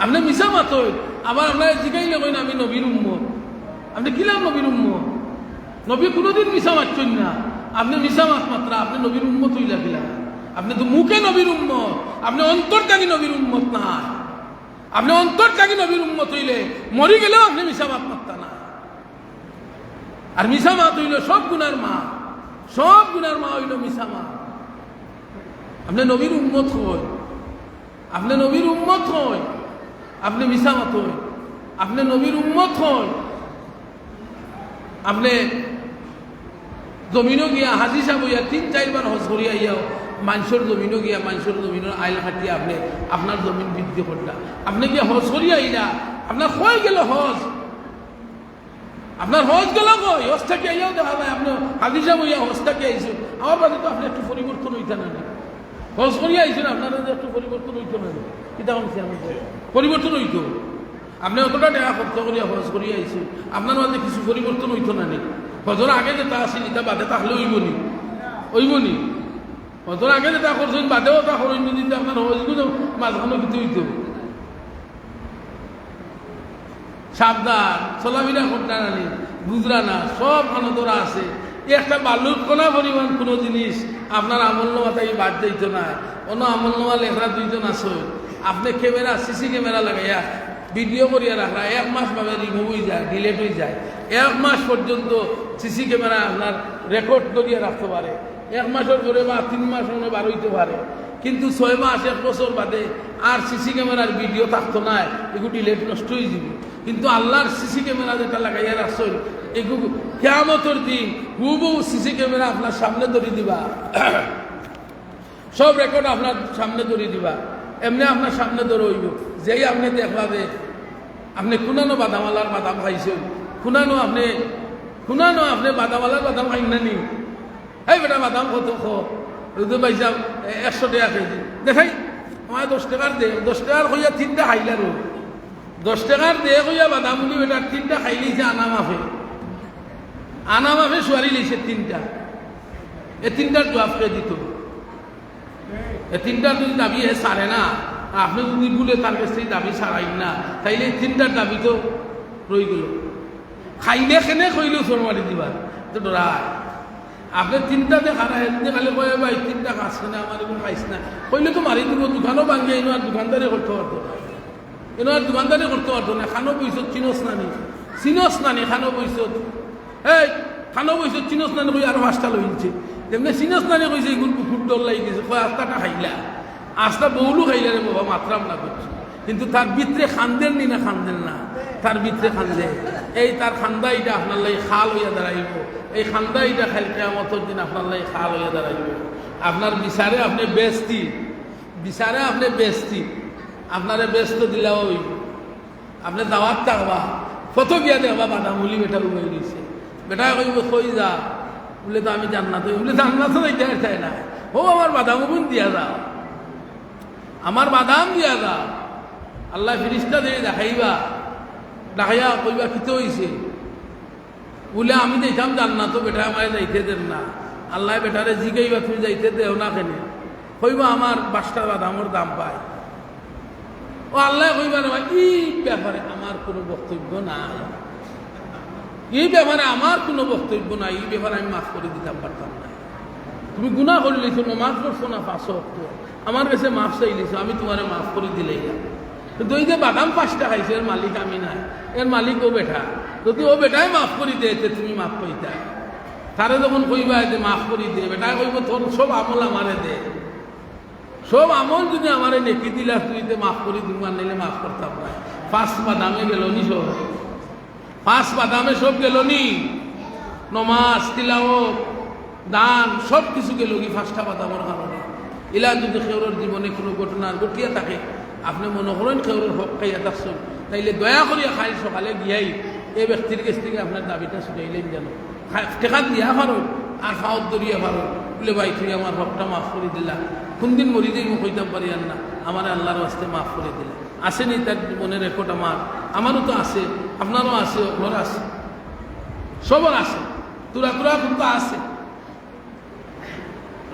আপনি মিসামাত হইন আবার আপনার জিগাইলে কইন আমি নবীর উম্মত, আপনি কিলাম নবীর উম্মত? নবী কোনোদিন মিসা মারছেন না, আপনি মিসা মাত মাত্রা, আপনি নবীর উম্মত হইলা কিলা? আপনি তো মুখে নবীর উম্মত, আপনি অন্তরটাকে নবীর উম্মত না। আপনি অন্তরটাকে নবীর উম্মত হইলে মরি গেলেও আপনি মিসা মাত মারতা না। আর মিসা মাত হইল সব গুনার মা, সব গুনার মা হইল মিসা মা। আপনি নবীর উম্মত হই, আপনি নবীর উম্মত হই, আপনি মিসা মাত হই, আপনি নবীর উম্মত হই। আপনি জমিনও গিয়া হাজি সাহেব হইয়া 3-4 বার হজ করিয়া ইয়াও মানুষের জমিনও গিয়া মানুষের জমিনের আইল খাটিয়া আপনি আপনার জমিন বৃদ্ধি করলা। আপনি গিয়া হজ করিয়া আইলা, আপনার কই গেল হজ? আপনার হজ গেল কই? হজ থেকে আইয়াও দেখা যায় আপনি হাজি সাহেব হইয়া হজ থেকে আইছেন, আমার বাদে তো আপনি একটু পরিবর্তন হইতে না। হজ করিয়া আইছেন, আপনার একটু পরিবর্তন হইতো না? কিতা বলছি আমি, পরিবর্তন হইতো। আপনি অতটা টাকা খরচ করিয়া হজ করিয়া আইছেন, আপনার মাঝে কিছু পরিবর্তন হইতো না? হজর আগে যেটা আসেন এটা বাদে থাকলে ওইবনি, ওইবনি। হজর আগে যেটা করছেন বাদেও তা করেন যদি আপনার হজগুলো মাঝখানে কিছু হইতো। সাবধান, চলাফেরা করতে নানি, বুঝরা না, সব আনন্দরা আছে। একটা বালুর কোনা পরিমাণ কোনো জিনিস আপনার আমলনামা থেকে বাদ দিত না। কোনো আমলনামা লেখা 2 জন আছে, আপনি ক্যামেরা সিসি ক্যামেরা লাগাইয়া ভিডিও করিয়া রাখা 1 মাস ভাবে রিমুভ হয়ে যায়, ডিলেট হয়ে যায়। 1 মাস পর্যন্ত সিসি ক্যামেরা আপনার রেকর্ড করিয়া রাখতে পারে। 1 মাসের পরে বা 3 মাস মনে বার হইতে পারে। কিন্তু 6 মাস 1 বছর বাদে আর সিসি ক্যামেরার ভিডিও থাকতো না, এগুলো ডিলেট নষ্ট হয়ে যাবে। কিন্তু আল্লাহর সিসি ক্যামেরা যেটা লাগাইয়া রাখছেন এগুলো কিয়ামতের দিন হুবহু সিসি ক্যামেরা আপনার সামনে ধরে দিবা, সব রেকর্ড আপনার সামনে ধরে দিবা, এমনি আপনার সামনে ধরে হইব। যেই আপনি দেখবা যে আপনি খুনানো বাদামালার বাদাম খাইছেন, খুনানো আপনি বাদামালার বাদাম খাই না নি, এই বেটা বাদাম কত রুদু পাইছাম 100 টাকা কেজি, দেখাই আমার 10 টাকার দে, 10 টাকার কইয়া 3টা খাইলার, 10 টাকার দে কইয়া বাদাম উনি বেটা 3টা খাইলেছে আনা মাফে সোয়ারি লইছে 3টা, এই 3টার জবাব কে দিত? এই 3টার যদি দাবি হে সারে না, আপনি যদি বলে তার কাছ থেকে দাবি ছাড়াই না, তাইলে 3টার দাবি তো রয়ে গেল। খাইলে খেনে কইলেও চোর মারি দিবার তো ডরায়। আপনি 3টাতে খানা হেলতে খালি কয়ে ভাই 3টা খাচ্ছে না, আমার এগুলো খাইছ না কইলে তো মারি দিব। দোকানও ভাঙিয়ে এনো আর দোকানদারি করতে পারতো না, খানো বইছত চিনস নানি খানো বইছত, এই খানো বইছত চিনস নানি কই আরো 5টা লইছে, তেমনি চিনস নানি কইছে এগুলো পুকুর ডর লাগি গেছে, কয় 8টা খাইলা, 8টা বউলু খাইলা রে বাবা, মাত্রাম না করছে। কিন্তু তার ভিতরে খান্দেন নি না খান্দেন না, তার ভিতরে খান্দে। এই তার খান্দা এটা আপনার লাই খাল হইয়া দাঁড়াইব, এই খান্দা এটা খাইল কিয়ামতের দিন আপনার লাই খাল হইয়া দাঁড়াইব। আপনার বিচারে আপনি বেস্তি, আপনারে ব্যস্ত দিলাও হইব। আপনি দাওয়াত থাকবা, কত গিয়া দেখবা বাদামুলি বেটা উবাই দিছে, বেটা কইব কই যা, বলে তো আমি জান্নাত, বলে জান্নাত যাইতে চাই না, ও আমার বাদামুগুন দিয়া যাও, আমার বাদাম দিয়া যাও। আল্লাহ ফিরিস্তা দিয়ে দেখাইয়া কইবা কিতে হইছে, বলে আমি দেখতাম জান্নাত, বেটা আমার যাইতে দেন না। আল্লাহ বেটারে জিগাইবা তুমি যাইতে দেও না কেন? কইবা আমার 5টা বাদামর দাম পায়। ও আল্লাহ কইবার এই ব্যাপারে আমার কোনো বক্তব্য নাই, এই ব্যাপারে আমি মাফ করে দিতাম পারতাম না। তুমি গুনাহ করে লিখছো, মাফ করছো না 5 ওয়াক্ত, আমার কাছে মাফ চাই লিখছো, আমি তোমারে মাফ করে দিলেই না। কিন্তু ওই যে বাদাম 5টা খাইছে, এর মালিক আমি নাই, এর মালিক ও বেটা, যদি ও বেটাই মাফ করে দেয় তুমি মাফ কইতা। তারে যখন কইবা যে মাফ করে দে, বেটা কইব তোর সব আমল আমারে দে, সব আমল যদি আমার নেকি দিলা তুই মাফ করে দিব, নিলে মাফ করতাম না। 5 বাদামে গেল নি, সব 5 বাদামে সব গেল নি, নমাজ তিলাওয়াত দান সব কিছু গেল কি 5টা বাদামের কারণে। ইলা যদি খেউরের জীবনে কোনো ঘটনা ঘটিয়া থাকে, আপনি মনে করেন খেউরের হক খাইয়া থাকছেন, তাইলে দয়া করিয়া খাই সকালে গিয়াই এই ব্যক্তির কাছ থেকে আপনার দাবিটা ছুটাইলেন, যেন টেকা দিয়া পারো আর ফাওত দরিয়া পারো, বলে ভাই তুই আমার হকটা মাফ করে দিলা, কোনদিন মরি যাই কইতাম পারি আর না, আমার আল্লাহর বাস্তে মাফ করে দিলে। আসেনি তার মনের রেকর্ড আমারও তো আছে, আপনারও আছে, ওর আছে, সবার আছে, তুরা কিন্তু আছে।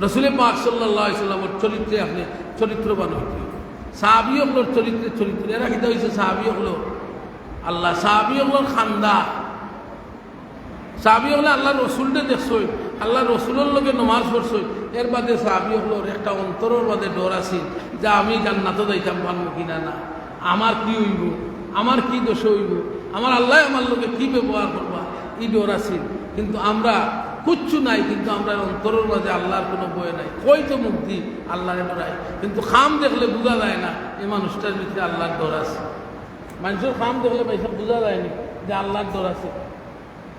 রসুল পাক সাল্লাল্লাহু আলাইহি সাল্লামের চরিত্রে আপনি চরিত্রবান হইতে, সাহাবী হলোর চরিত্রে এরা কিতা হয়েছে, সাহাবী হলো আল্লাহ, সাহাবী হলোর খান্দা, সাহাবী হলে আল্লাহ রসুলটা দেখছই, আল্লাহ রসুলের লগে নমাজ পড়ছই, এর বাদে সাহাবী হলোর একটা অন্তরের বাদে ডর আছে যে আমি জান্নাতে যাইতাম পারবো কিনা, না আমার কি হইব, আমার কি দোষ হইব, আমার আল্লাহ আমার লোকে কি ব্যবহার করবা, এই ডর আছে। কিন্তু আমরা কিচ্ছু নাই, কিন্তু আমরা অন্তরের মাঝে আল্লাহর কোনো বই নাই, কই তো মুক্তি আল্লাহরে ডরাই, কিন্তু খাম দেখলে বোঝা যায় না এই মানুষটার ভিতরে আল্লাহর ডর আছে। মানুষের খাম দেখলে পয়সা বোঝা যায়নি যে আল্লাহর ডর আছে।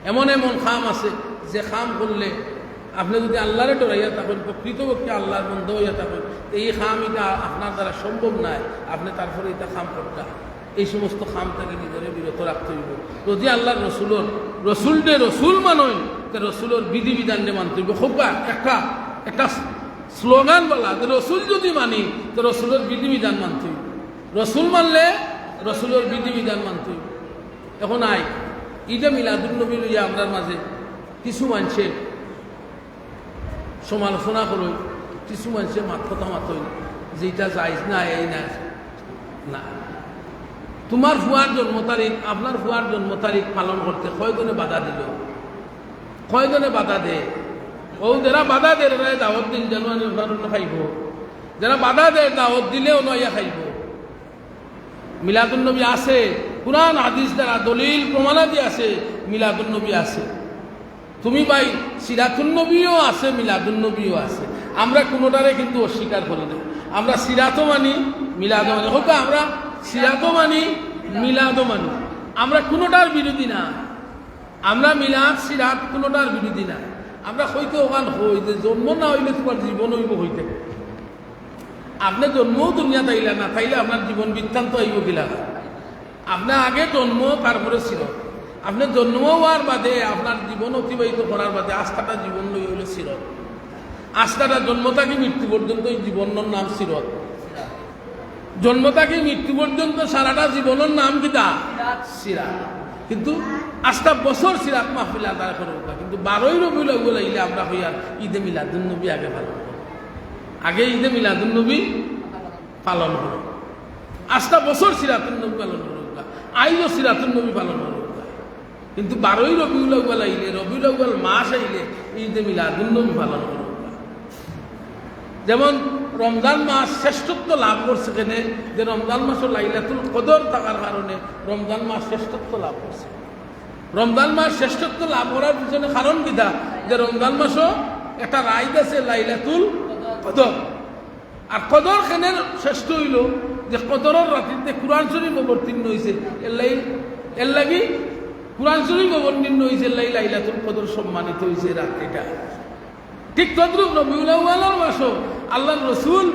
এমন খাম আছে যে খাম করলে আপনি যদি আল্লাহরে ডরাইয়া থাকেন, প্রকৃতপক্ষে আল্লাহর বন্ধ হইয়া থাকেন, এই খাম এটা আপনার দ্বারা সম্ভব নয়, আপনি তারপরে এটা খাম করতে, এই সমস্ত খাম থেকে নিজেরে বিরত রাখতে হইব। যদি আল্লাহর রসুলটে রসুল মানই, তো রসুলের বিধিবিধান মানতে হইব। খুব একটা স্লোগান বলা, রসুল যদি মানি তো রসুলের বিধিবিধান মানতে হইব, রসুল মানলে রসুলের বিধিবিধান মানতে হইব। এখন ঈদে মিলাদুন্নবী লইয়া আমরা মাঝে কিছু মানুষে সমালোচনা করই, কিছু মানুষে কথা মাতই যে এটা যাইজ না, এই না। তোমার ফুয়ার জন্ম তারিখ, আপনার ফুয়ার জন্ম তারিখ পালন করতে কয়জনে বাধা দিল, কয়জনে বাধা দে? ও যারা বাধা দেয় দাওয়াত দিন যেন খাইব, যারা বাধা দেয় দাওয়াত দিলেও নয়া খাইব। মিলাদুন্নবী আছে, কুরআন হাদিস দ্বারা দলিল প্রমাণাদি আছে, মিলাদুন্নবী আছে। তুমি ভাই সিরাতুন্নবীও আছে, মিলাদুন্নবীও আছে, আমরা কোনোটারে কিন্তু অস্বীকার করি না। আমরা সিরাতও মানি, মিলাদও মানি। হোক আমরা সিরাতও মানি, মিলাদও মানি, আমরা কোনোটার বিরোধী না। আমরা মিলাদ সিরাত কোনোটার বিরোধী না। আমরা হয়তো ওখান হই যে জন্ম না হইলে তোমার জীবন হইব হইতে। আপনি জন্মও দুনিয়া তাইলা না তাইলে আপনার জীবন বৃত্তান্ত হইব কিলা। আপনার আগে জন্ম, তারপরে ছিল। আপনি জন্ম হওয়ার বাদে আপনার জীবন অতিবাহিত করার বাদে আস্থাটা জীবন লই হইল সিরত। আস্থাটা জন্ম থেকে মৃত্যু পর্যন্ত এই জীবনের নাম সিরত। জন্ম থেকে মৃত্যু পর্যন্ত সারাটা জীবনের নাম কিতা সিরাত। কিন্তু আস্তা বছর সিরাত মাহফিল আদায় করব, কিন্তু 12ই রবিউল আউয়াল আইলে আমরা হইয়ার ঈদে মিলাদুন্নবী আগে পালন করব। আগে ঈদে মিলাদুন্নবী পালন করব, আস্তা বছর সিরাতুন্নবী পালন করব, আইও সিরাতুন্নবী পালন করব। কিন্তু 12ই রবিউল আউয়াল আইলে, রবিউল আউয়াল মাস আইলে ঈদে মিলাদুন্নবী পালন করব। যেমন রমজান মাস শ্রেষ্ঠত্ব লাভ করছে কেনে, যে রমজান মাসও লাইলাতুল কদর থাকার কারণে রমজান মাস শ্রেষ্ঠত্ব লাভ করছে। রমজান মাস শ্রেষ্ঠত্ব লাভ করার পিছনে কারণ কিটা, যে রমজান মাসও একটা রাইদ আছে লাইলাতুল কদর। আর কদর কেনের শ্রেষ্ঠ হইল যে কদরের রাত্রিতে কুরআন শরীফ অবতীর্ণ হয়েছে, এর লাগি কুরআন শরীফ অবতীর্ণ হয়েছে, লাইলাতুল কদর সম্মানিত হয়েছে রাত্রিটা। ঠিক তদ্রুপ রবিউল আউয়ালের মাসও আল্লাহর রসুল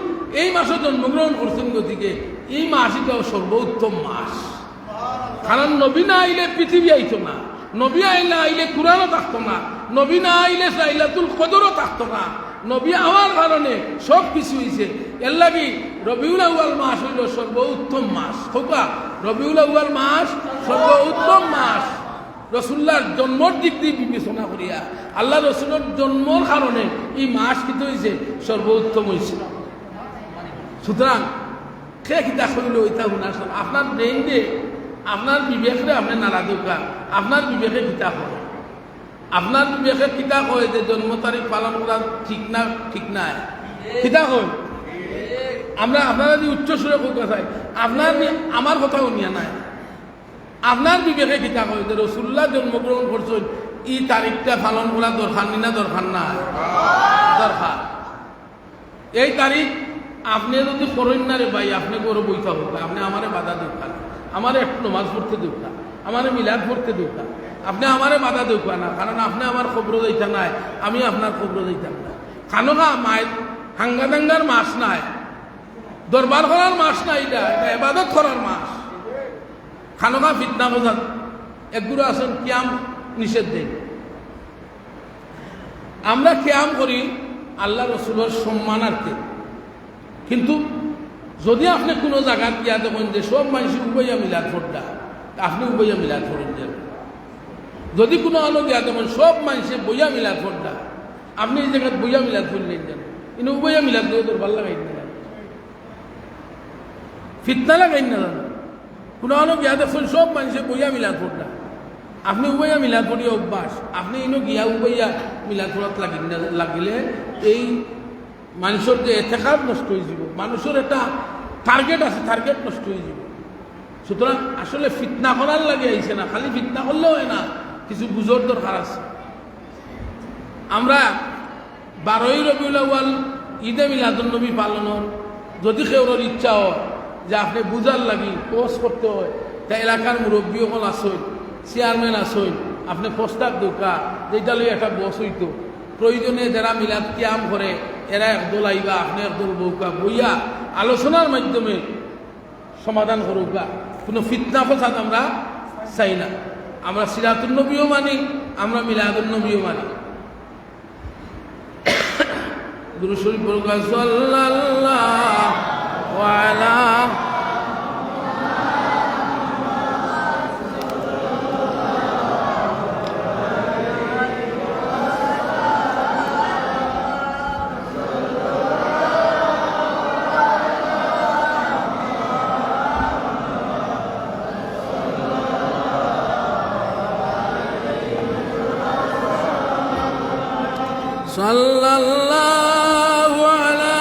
এই মাসে জন্মগ্রহণ করছেন, গতিকে এই মাসটাও সর্বোত্তম মাস। কারণ নবী না আইলে পৃথিবী আইতো না, নবী আইলে আইলে কুরআনও থাকতো না, নবী না আইলে লাইলাতুল কদরও থাকতো না। নবী হওয়ার কারণে সব কিছু হয়েছে। এর লাগি রবিউল আউয়াল মাস হইল সর্বোত্তম মাস। খোকা রবিউল আউয়াল মাস সর্বোত্তম মাস। রসুল্লাহর জন্মর দিক দিয়ে বিবেচনা করিয়া আল্লাহ রসুলের জন্মর কারণে এই মাস কিন্তু হয়েছে সর্বোত্তম হয়েছে। সুতরাং সে কিতা করিল ওইটা গুণাস আপনার ব্রেন দিয়ে আপনার বিবেকরে আপনি নাড়া দোকা, আপনার বিবেকে কিতা হয়, আপনার বিবেকে কিতা হয় যে জন্ম তারিখ পালন করা ঠিক না, ঠিক নাই কিতা হয়। আমরা আপনারা যদি উচ্চস্বরে কথা চাই, আপনার আমার কথাও নিয়ে নাই, আপনার বিবেকে কিতা হয় যে রসুল্লাহ জন্মগ্রহণ করছেন এই তারিখটা পালন করা দরকার না, দরকার না, দরকার। এই তারিখ আপনি যদি করেন না রে ভাই, আপনি করে বইতে হবে, আপনি আমারে বাধা দরকার, আমার একটু নমাজ পড়তে দরকার, আমার মিলাদ পড়তে দরকার, আপনি আমারে বাধা দরকার না। কারণ আপনি আমার খবর দিতে নাই, আমি আপনার খবর দিতাম না। খানোকা মায়ের হাঙ্গা দাঙ্গার মাস নাই, দরবার করার মাস নাই, এটা ইবাদত করার মাস। খানোকা ফিতনা বোঝান একগুলো আছেন কিয়াম নিষেধ দেন। আমরা কিয়াম করি আল্লাহ রসুলের সম্মানার্থে, কিন্তু যদি আপনি কোনো জায়গায় গিয়া দেখেন যে সব মানুষ উবইয়া মিলাদ ফোরটা, আপনি উবইয়া মিলাদ ফোরেন যাবেন। যদি কোনো আলো গিয়া দেখেন সব মানুষে বইয়া মিলাদ ফোরটা, আপনি এই জায়গায় বইয়া মিলাদ ফোরলেন যান, কিন্তু উবইয়া মিলাদ দিয়ে তোর ভাল লাগাই না, ফিতনা লাগাই না। কোনো আলো গিয়া দেখুন সব মানুষে বইয়া মিলাদ ফোরটা, আপনি উবইয়া মিলাদ ফোরিয়া অভ্যাস, আপনি ইনো গিয়া উবইয়া মিলাদ ফোরাত লাগিলে এই মানুষের যে এতেকাদ নষ্ট হয়ে যাব, মানুষের একটা টার্গেট আছে, টার্গেট নষ্ট হয়ে যাব। সুতরাং আসলে ফিতনা করার লাগে আইছে না, খালি ফিতনা করলেও হয় না, কিছু বুঝোর দরকার আছে। আমরা 12ই রবিউল আউয়াল ঈদে মিলাদুন্নবী পালনের যদি কেউর ইচ্ছা হয় যে আপনি বুঝার লাগি পোস্ট করতে হয়, তা এলাকার মুরব্বী হল আসইন, চেয়ারম্যান আসইন, আপনি প্রস্তাব দোকা যেটা লই একটা বস হইতো, প্রয়োজনে যারা মিলাদ কিয়াম করে এরা একদল আইবা, আপনি একদল বউকা, বইয়া আলোচনার মাধ্যমে সমাধান করুকা। কোনো ফিতনা ফসাদ আমরা চাই না। আমরা সিরাতুন্নবীও মানি, আমরা মিলাদুন্নবীও মানি। দুরূদ শরীফ পড়ুকা সাল্লাল্লাহু আলা সাল্লাল্লাহু আলা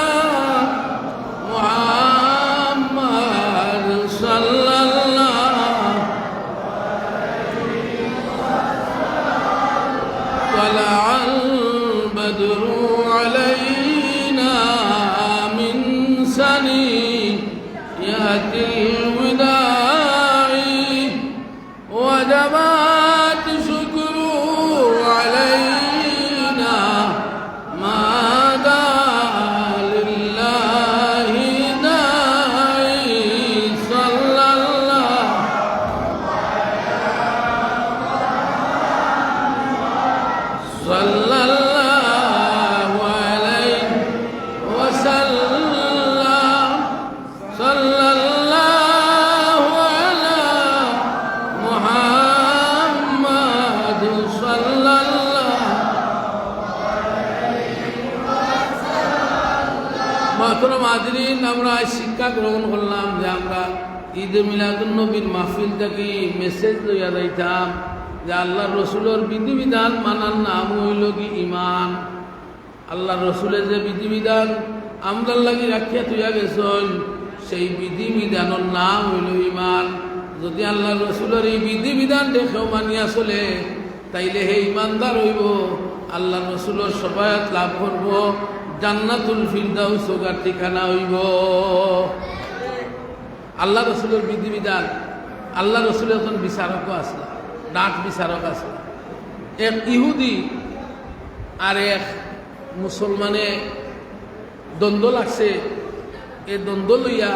মুহাম্মদ সাল্লাল্লাহু তালাআল বদরু আলাইনা মিন ليلة الوداع وجبت شكر علينا ما دعا لله داعي صلى الله صلى الله عليه وسلم صلى الله على محمد صلى الله محترم হাজিরিন, আমরা শিক্ষা গ্রহণ করলাম যে আমরা ঈদে মিলাদুন নবীর মাহফিল থেকে মেসেজ লইয়া যাইতাম যে আল্লাহ রসুলের বিধিবিধান মানার নাম হইল কি ইমান। আল্লাহ রসুলের যে বিধিবিধান আমরা লাগি রাখিয়া তুইয়া গেছেন, সেই বিধিবিধানের নাম হইল ইমান। যদি আল্লাহ রসুলের এই বিধিবিধান দেখেও মানিয়া চলে, তাইলে হে ইমানদার হইব, আল্লাহ রসুলের সবায়াত লাভ করব, জান্নাতুল ফিরদাউস ওগার ঠিকানা হইব। আল্লাহ রসুলের বিধিবিধান, আল্লাহ রসুলের একজন বিচারকও আসলা, ডাক বিচারক আছে। এক ইহুদি আর এক মুসলমানে দ্বন্দ্ব লাগছে। এই দ্বন্দ্ব লইয়া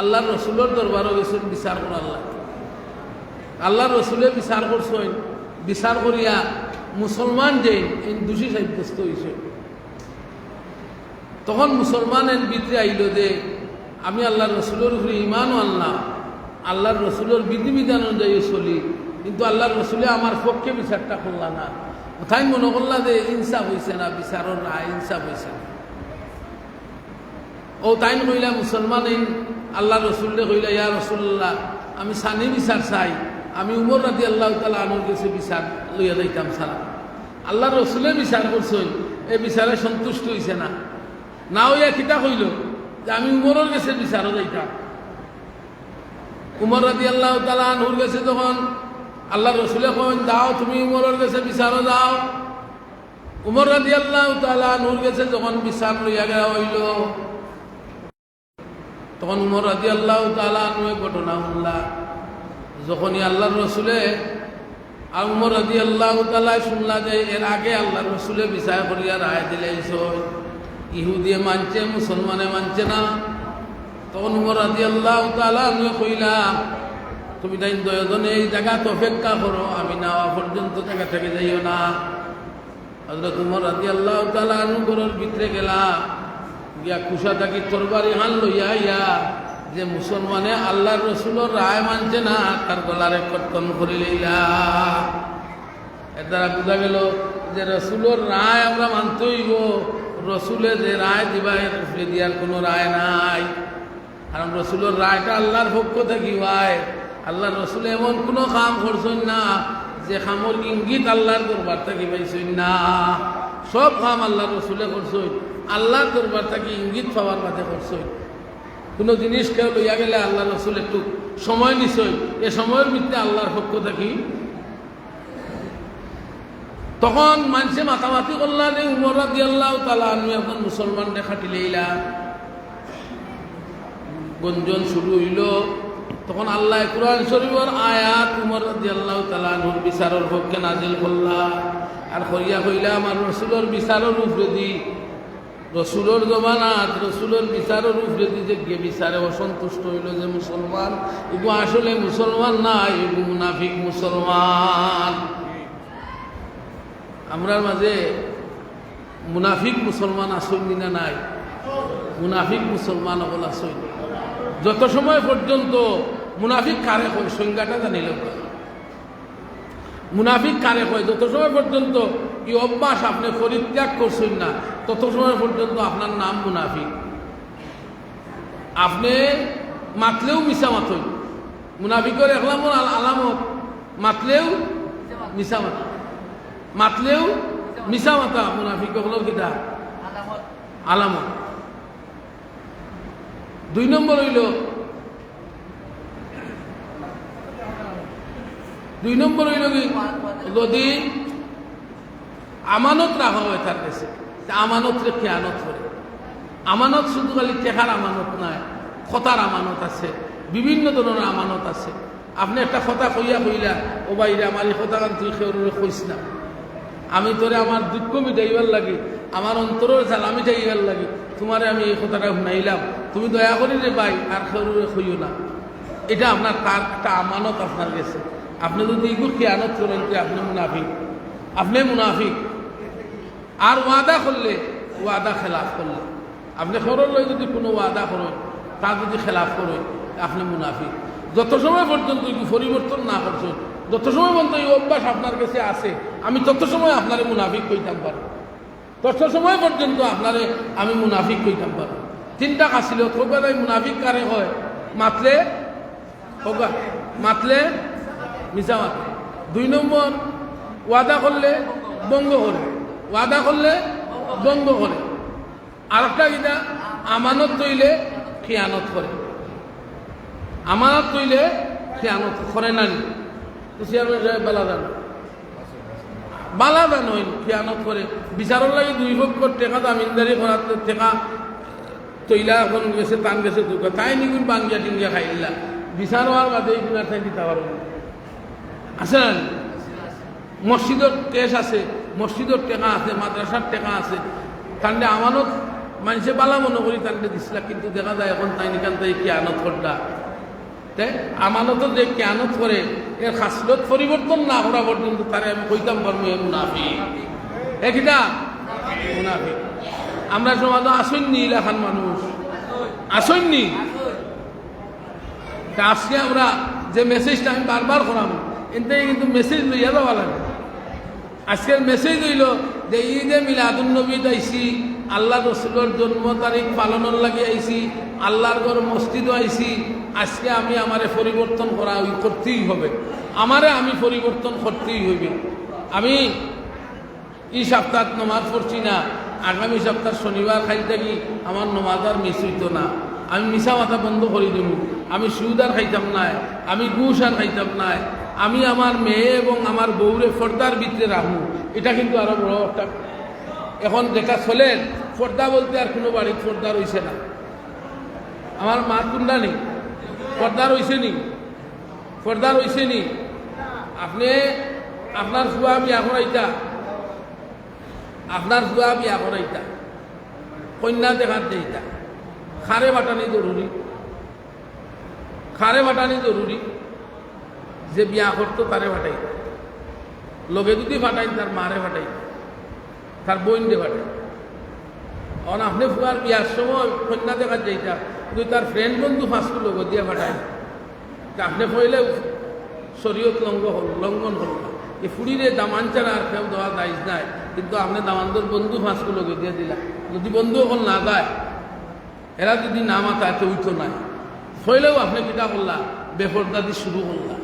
আল্লাহ রসুলের দরবারও গেছেন বিচার করার লাগে। আল্লাহ রসুলে বিচার করছেন, বিচার করিয়া মুসলমান যে এই দোষী সাব্যস্ত হয়েছে। তখন মুসলমানের ভিতরে আইল যে আমি আল্লাহ রসুলের উপরে ইমানও আনলাম, আল্লাহর রসুলের বিধিবিধান অনুযায়ী চলি, কিন্তু আল্লাহর রসুলে আমার পক্ষে বিচারটা করলা না। কোথায় মনে করলা যে ইনসাফ হয়েছে না, বিচারের রায় ইনসাফ হয়েছে না। ও তাই কইলা মুসলমান আল্লাহ রসুল্লে কইলা, ইয়া রসুল্লাহ, আমি সানি বিচার চাই, আমি উমর রাদিয়াল্লাহু তাআলা আনহুর কাছে বিচার লইয়া যাইতাম সালাম। আল্লাহ রসুলে বিচার করছেন, এই বিচারে সন্তুষ্ট হয়েছে না, না হইয়া কিতা কইল যে আমি উমরের কাছে বিচারও যাইতাম। উমর রাদিয়াল্লাহু তাআলা আনহুর কাছে যখন আল্লাহ রসুলে কন যাও তুমি উমরের কাছে বিচারও যাও, উমর রাদিয়াল্লাহু তাআলা আনহুর কাছে যখন বিচার লইয়া গেয়া হইল, তখন উমর রাদিয়াল্লাহু তাআলা আনহু ঘটনা শুনলা। যখনই আল্লাহর রসুলে আর উমর রাদিয়াল্লাহু তাআলা শুনলা যে এর আগে আল্লাহর রসুলে বিচার করিয়া রায় দিলেইছ, ইহুদিয়ে মানছে মুসলমানে মানছে না, তখন উমর রাদিয়াল্লাহু তাআলা আনহু কইলা, তুমি তাই দয়জনে এই জায়গাতে অপেক্ষা করো, আমি নেওয়া পর্যন্ত জায়গা থেকে যাইও না। হযরত উমর রাদিয়াল্লাহু তাআলা আনহু ঘরের ভিতরে গেলা, গিয়া কুশা থাকি তরবারি হান লইয়া ইয়া যে মুসলমানে আল্লাহর রসুলের রায় মানছে না, তার গলারে কর্তন করে লইলা। এর দ্বারা বোঝা গেল যে রসুলের রায় আমরা মানতে হইব, রসুলে যে রায় দিবা এর উপরে দিয়ার কোনো রায় নাই। কারণ রসুলের রায়টা আল্লাহর পক্ষ থেকে হয়। আল্লাহ রসুল এমন কোনো কাম করছেন না যে কামর ইঙ্গিত আল্লাহর দরবার থেকে পাইছেন না। সব কাম আল্লাহ রসুলে করছেন, আল্লাহর দরবার থেকে ইঙ্গিত পাওয়ার মাঝে করছেন। কোনো জিনিস কেউ লইয়া গেলে আল্লাহ রসুল একটু সময় নিশ্চয়, এ সময়ের ভিত্তিতে আল্লাহর পক্ষ থেকে। তখন মানুষে মাতামাতি করলা যে উমর রাদিয়াল্লাহু তাআলা আনহু এখন মুসলমান দেখাটি লইলা, গঞ্জন শুরু হইল। তখন আল্লাহ কুরআন শরীফের আয়াত উমর রাদিয়াল্লাহু তাআলা আনহুর বিচারের পক্ষে নাজিল করলা। আর করিয়া কইলা আমার রসুলের বিচারের উপরে দি, রসুলের জমানাত রসুলের বিচারের উপরে দি যে বিচারে অসন্তুষ্ট হইল যে মুসলমান, এগু আসলে মুসলমান না, এগু মুনাফিক মুসলমান। আমরার মাঝে মুনাফিক মুসলমান আসইন না নাই? মুনাফিক মুসলমান হল আসইন। যত সময় পর্যন্ত মুনাফিক কারে কয় সংজ্ঞাটা জানিল, মুনাফিক কারে কয় যত সময় পর্যন্ত এই অভ্যাস আপনি পরিত্যাগ করছেন না, তত সময় পর্যন্ত আপনার নাম মুনাফিক। আপনি মাতলেও মিশা মাতই, মুনাফিকের এক নম্বর আলামত মাতলেও মিশা মাতা, মাতলেও মিশা মাতা মুনাফিক হলো কিতা আলামত। 2 নম্বর হইল কি যদি আমানত রাখা হয় তার কাছে, আমানত রে খেয়ানত করে। আমানত শুধু খালি টেকার আমানত নয়, কথার আমানত আছে, বিভিন্ন ধরনের আমানত আছে। আপনি একটা কথা কইলা ও বাইরে আমার এই কথা তুই খেয়ে কইস না, আমি তোরে আমার দুঃখ মিটাইবার লাগে, আমার অন্তরের জ্বালা মিটাইবার লাগে তোমারে আমি এই কথাটা শুনাইলাম, তুমি দয়া করি রে ভাই আর খেয়ে কইও না। এটা আপনার তার একটা আমানত আপনার কাছে। আপনি যদি এগুলো খেয়ানত করেন যে আপনি মুনাফিক, আপনি মুনাফিক। আর ওয়াদা করলে, ওয়াদা খেলাফ করলে, আপনি খরচ লই যদি কোনো ওয়াদা করেন তার যদি খেলাফ করেন আপনি মুনাফিক। যত সময় পর্যন্ত পরিবর্তন না করছেন, যত সময় পর্যন্ত এই অভ্যাস আপনার কাছে আছে, আমি তত সময় আপনারে মুনাফিক কইতাম পারবো, তত সময় পর্যন্ত আপনারে আমি মুনাফিক কইতাম পারবো। তিনটা কাছিল তোকে মুনাফিক কারে হয়, মাতলে মাতলে মিশা মাতলে। 2 নম্বর ওয়াদা করলে বঙ্গ করে, ওয়াদা করলে বঙ্গ করে। আর একটা কিনা আমানত তৈলে খেয়ানত করে, আমানত তৈলে খেয়ানত করে না। বালাদান হইল খেয়ানত করে, বিচারের লাগে 2 পক্ষ টেকা জামিনদারি করার টেকা তৈলা এখন গেছে টান গেছে দুঃখ তাই নিগুন বাঙ্গিয়া টিঙ্গিয়া খাইলা বিচার হওয়ার বাদে এইগুলো তাই দিতে পারব আছে না। মসজিদের কেস আছে, মসজিদের টেকা আছে, মাদ্রাসার টেকা আছে, তাহলে আমানত মানুষে বালা মনে করি তাহলে দিছিলা, কিন্তু দেখা যায় এখন তাই নিকান তাই খেয়ানত করলা। তাই আমানত যে খেয়ানত করে এর খাসলত পরিবর্তন না করা পর্যন্ত তারে আমি কইতাম পারবো এ মুনাফিক, এটা মুনাফিক। আমরা সমাজ আসেননি এলাকার মানুষ, আসেননি। আজকে আমরা যে মেসেজটা আমি বারবার করাম এতে কিন্তু মেসেজ লইয়া দেওয়া লাগে। আজকের মেসেজ হইল যে ঈদে মিলাদুন্নবী আইসি, আল্লাহ রসুলের জন্ম তারিখ পালনের লাগে আইসি, আল্লাহর ঘর মসজিদও আইসি। আজকে আমি আমারে পরিবর্তন করতেই হবে, আমারে আমি পরিবর্তন করতেই হইবে। আমি এই সপ্তাহ নমাজ পড়ছি না, আগামী সপ্তাহ শনিবার খাই থাকি আমার নমাজ আর মিস হইত না, আমি মিশা মাথা বন্ধ করে দেব, আমি সুদ আর খাইতাম নাই, আমি ঘুষ আর খাইতাম নাই, আমি আমার মেয়ে এবং আমার বউরে পর্দার ভিতরে রাখবো। এটা কিন্তু আরো বড় একটা এখন যেটা চলেন, পর্দা বলতে আর কোনো বাড়ির পর্দা রয়েছে না। আমার মা কুন্ডা নেই, পর্দা রয়েছে নি, পর্দা রয়েছে নি। আপনি আপনার ফুয়া বিয়া করাইতা, আপনার ফুয়া বিয়া করাইতা, কন্যা দেখার দেইতা, খারে বাটানি জরুরি, খারে বাটানি জরুরি। যে বিয়া করতো তারে ফাটাই, লোকে যদি ফাটাই তার মারে ফাটাই, তার বোন দে ফাটাই। কারণ আপনি ফুয়ার বিয়ার সময় কন্যা দেখার যাইতা, কিন্তু তার ফ্রেন্ড বন্ধু ফাঁসকে লোক দিয়ে ফাটাই, আপনি পড়লে শরীয়ত লঙ্ঘন হল না। এই ফুড়িরে দামান ছাড়া আর কেউ দেওয়া দায়িত্ব নাই, কিন্তু আপনি দামানদের বন্ধু ফাঁসকে লোক দিয়ে দিলা। যদি বন্ধু এখন না দেয়, এরা যদি না মাথায় তো উঠো নাই, হইলেও আপনি কিতা করলা, বেপরদাদি শুরু করলা।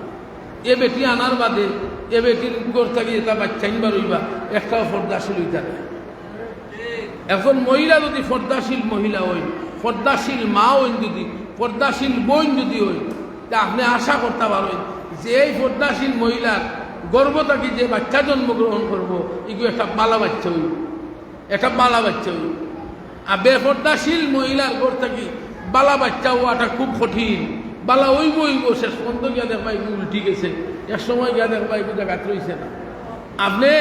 এ বেটি আনার বাদে এ বেটির ঘর থাকি এটা বাচ্চা ইনবার হইবা, একটাও পর্দাশীল হইতা না। এখন মহিলা যদি পর্দাশীল মহিলা হই, পর্দাশীল মা হইন, যদি পর্দাশীল বোন যদি হই, তা আপনি আশা করতে পারেন যে এই পর্দাশীল মহিলার গর্ভ থাকি যে বাচ্চা জন্মগ্রহণ করবো, এগুলো একটা বালা বাচ্চা হইব, একটা বালা বাচ্চা হইব। আর বেপর্দাশীল মহিলার ঘর থাকি বালা বাচ্চা হওয়াটা খুব কঠিন। বালা ওইব ওইব, শেষ পর্যন্ত গিয়া দেখবা এগুলো উল্টি গেছে, এক সময় গিয়া দেখবা এগুলো জায়গাত রয়েছে না। আপনি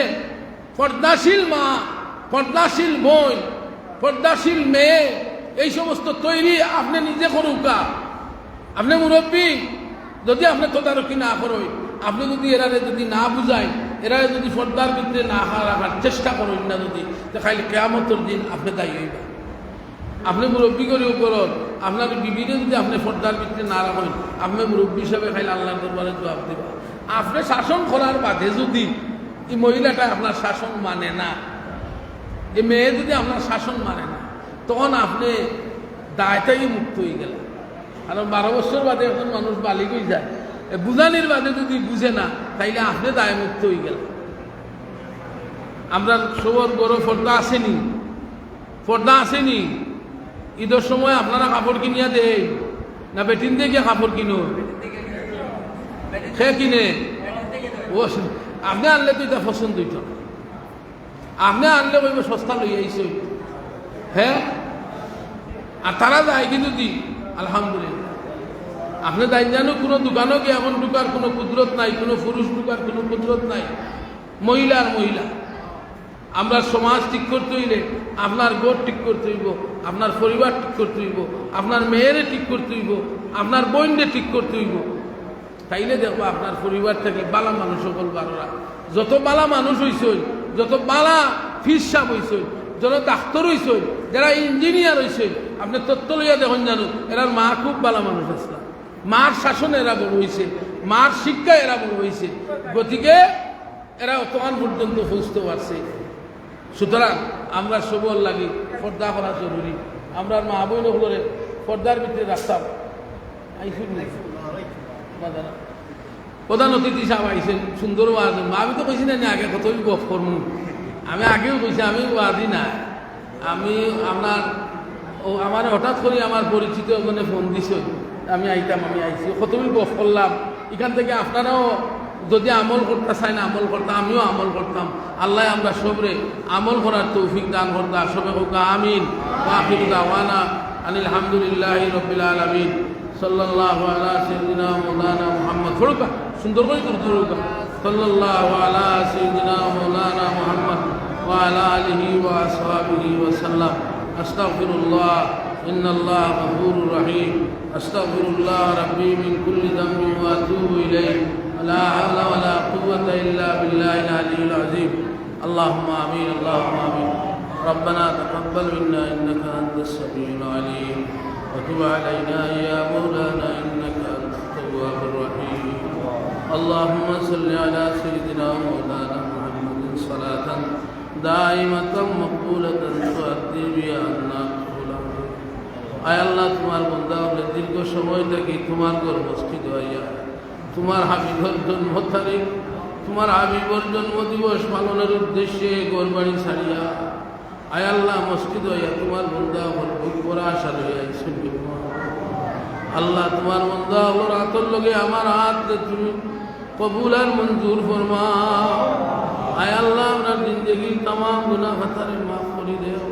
পর্দাশীল মা, পর্দাশীল বোন, পর্দাশীল মেয়ে, এই সমস্ত তৈরি আপনি নিজে করুকা। আপনি মুরব্বী, যদি আপনি তদারকি না করেন, আপনি যদি এরারে যদি না বুঝাই, এরারে যদি পর্দার ভিতরে না রাখার চেষ্টা করেন না, যদি খাইলে কেয়ামতের দিন আপনি দায়ী হইবেন। আপনি মুরব্বী করেও করুন, আপনার বিবিরে যদি আপনি পর্দার ভিতরে না রাখেন, আপনি মুরব্বী হিসাবে খাইলে আল্লাহর দরবারে জবাব দেবেন। আপনি শাসন করার বাদে যদি এই মহিলাটা আপনার শাসন মানে না, এই মেয়ে যদি আপনার শাসন মানে না, তখন আপনি দায়টাই মুক্ত হয়ে গেলেন। কারণ 12 বছর বাদে এখন মানুষ বালিক হয়ে যায়, বুঝানির বাদে যদি বুঝে না, তাইলে আপনি দায় মুক্ত হয়ে গেলেন। আমরা সবার বড় পর্দা আসেনি, পর্দা আসেনি। ঈদের সময় আপনারা কাপড় কিনিয়া দেয় না, বেটিন দিয়ে গিয়ে কাপড় কিনো, সে কিনে। ও আপনি আনলে তো এটা পছন্দ হইত, আপনি আনলে কইব সস্তা লই আইস, হ্যাঁ। আর তারা যায় কিন্তু দি আলহামদুলিল্লাহ। আপনি তাই জানো কোনো দোকানও কি এখন ঢুকার কোনো কুদরত নাই, কোনো পুরুষ ঢুকার কোনো কুদরত নাই, মহিলা আর মহিলা। আমরা সমাজ ঠিক করতে হইলে আপনার গোট ঠিক করতে হইব, আপনার পরিবার ঠিক করতে হইব, আপনার মেয়েরে ঠিক করতে হইব, আপনার বোনরে ঠিক করতে হইব। তাইলে দেখবো আপনার পরিবার থেকে বালা মানুষ সকল বারোরা, যত বালা মানুষ হইসই, যত বালা ফিরসাব হইসই, যত ডাক্তার হইসই, যারা ইঞ্জিনিয়ার হইসই, আপনি তত্ত্ব লইয়া দেখুন জানো এরার মা খুব বালা মানুষ আসলাম, মার শাসন এরা বড় হয়েছে, মার শিক্ষা এরা বড় হয়েছে, গতিকে এরা অতমান পর্যন্ত পৌঁছতে পারছে। সুতরাং আমরা সবল লাগি পর্দা করা জরুরি। আমরা মা বোন হলরে পর্দার ভিতরে রাখতাম। প্রধান অতিথি সাহেব আইসেন, সুন্দর ওয়াজ। আমি তো কইছি না আগে কতই গপ করবো, আমি আগেও কইছি আমি ওয়াজই না। আমি আমার হঠাৎ করে আমার পরিচিত ওখানে ফোন দিছ, আমি আইতাম, আমি আইছি, কতই গপ করলাম। এখান থেকে আপনারাও যদি আমল করতে চাই না আমল করতাম, আমিও আমল করতাম। আল্লাহ আমরা সবরে আমল করার তৌফিক দান করতাম। সবে হোক আমিন। আখিরু দাওয়ানা আনিল হামদুলিল্লাহি রাব্বিল আলামিন। সাল্লাল্লাহু আলা সাইয়্যিদিনা মাওলানা মুহাম্মদ। থোড়কা সুন্দর করে তুলকা। সাল্লাল্লাহু আলা সাইয়্যিদিনা মাওলানা মুহাম্মদ ওয়া আলা আলিহি ওয়া আসহাবিহি ওয়া সাল্লাম। আস্তাগফিরুল্লাহ ইন্নাল্লাহা গফুরুর রহিম। আস্তাগফিরুল্লাহ রাব্বি মিন কুল্লি যামবিন ওয়া আতুবু ইলাইহি। لا حول ولا قوة إلا بالله العلي العظيم. اللهم آمين اللهم آمين. ربنا تقبل منا إنك أنت السميع العليم وتب علينا يا مولانا إنك أنت التواب الرحيم. اللهم صل على سيدنا مولانا محمد صلاة دائمة مقبولة تؤدي بها عنا كل أمر. আয় আল্লাহ, তোমার বান্দা হলে দীর্ঘ সময় থেকে তোমার ঘর মসজিদ হইয়া তোমার হাবিবর জন্ম তারিখ, তোমার হাবিবর জন্ম দিবস পালনের উদ্দেশ্যে গোরবাড়ি ছাড়িয়া আয় আল্লাহ মসজিদ হইয়া তোমার বন্ধা হল ভোগ করা আশা লইয়া আল্লাহ, তোমার বন্ধা হল রাতর লগে আমার হাত তুমি কবুল আর মঞ্জুর ফরমাও। আয় আল্লাহ, আমরা জিন্দগির তামাম গুনাহ খাতারে মাফ করে দেও।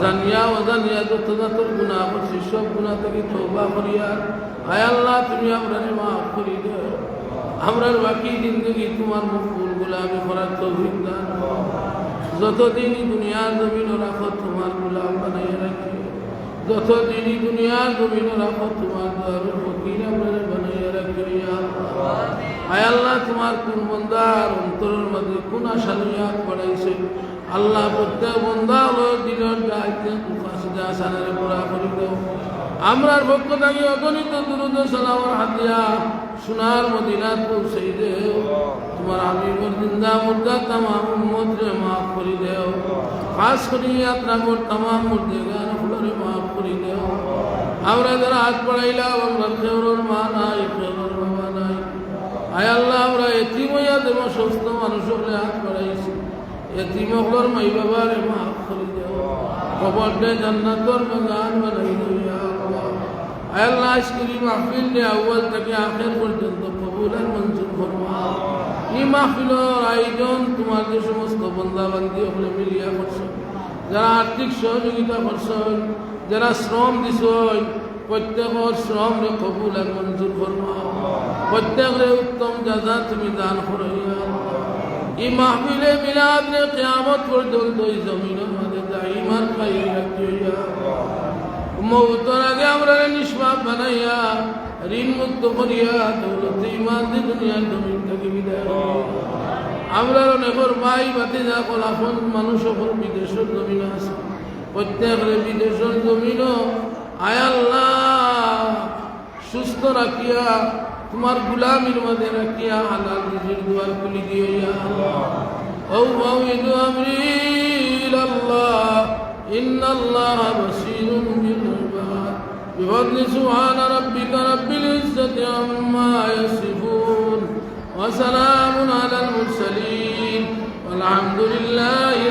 জানিয়া অজানিয়া যত যতর গুনাহ করছি সব গুনাহ থেকে তওবা করিয়া আয় আল্লাহ তুমি আমরারে মাফ করে দেও। আমরার বাকি জিন্দগি তোমার মকবুল গোলামি করার তৌফিক দান করো। যতদিনই দুনিয়ার জমিন রাখো তোমার গোলাম বানাইয়া রাখিও। যতদিনই দুনিয়ার জমিন রাখো তোমার দরবার ফকির আমরারে বানাইয়া রাখিও। ইয়া আল্লাহ, আয় আল্লাহ, তোমার কোন বান্দার অন্তরের মধ্যে কোন আশা লইয়া পড়াইছে আল্লাহ, প্রত্যেক বান্দা হলো দিনের দায়িত্ব ফাসিদা আসানের পুরা করে দাও। আমরার পক্ষ থেকে অগণিত দুরূদ সালামের হাতিয়া সোনার মদিনাত পৌঁছাই দেও। তোমার হাবিবর জিন্দা মুর্দা তামাম উম্মতরে মাফ করে দেও। খাস করে আপনার তামাম মুর্দেগান ফুলরে মাফ করে দেও। আমরা যারা হাত বাড়াইলাম আমরা কেউর মা নাই, কেউর বাবা নাই। আয় আল্লাহ, আমরা এতিম হইয়া দেব সুস্থ মানুষ হলে হাত বাড়াইছি। এতিম হকর মাই বাবারে মাফ করে দেও। কবরটা জান্নাতের বাগান বানাই দেও। আয় আল্লাহ, আজকের মাহফিল নে আউয়াল থেকে আখির পর্যন্ত কবুল আর মঞ্জুর ফরমাও। এই মাহফিলের আয়োজন তোমার যে সমস্ত বান্দা বান্দি হলে মিলিয়া করছো, যারা আর্থিক সহযোগিতা করছো, যারা শ্রম দিছ, প্রত্যেকের শ্রম রে কবুল আর মঞ্জুর ফরমাও। প্রত্যেকের উত্তম জাযা তুমি দান করো। এই মাহফিলে মিলাদ রে কিয়ামত পর্যন্ত এই জমিনের মধ্যে দাইমান খাই রাখিও। মৌতের আগে আমরা নিষ্পাপ বানাইয়া ঋণ মুক্ত করিয়া দৌলত ইমান দিয়ে দুনিয়ার জমিন থেকে বিদায়। আমরা অনেকের ভাই ভাতিজা কলাফন মানুষ সকল বিদেশের জমিন আছে, প্রত্যেকের বিদেশের জমিন আয় আল্লাহ সুস্থ রাখিয়া তোমার গুলামির মধ্যে রাখিয়া হালাল রিজিক দুয়ার খুলি দিও। ও মাউইদু আমরি ইলাল্লাহ ইন্নাল্লাহা বাসীরুম বিল ইবাদ। বিফadli সুবহান রাব্বিকা রাব্বিল ইজ্জাতি আম্মা ইয়াসিফুন ওয়া সালামুন আলাল মুরসালিন ওয়াল হামদুলিল্লাহি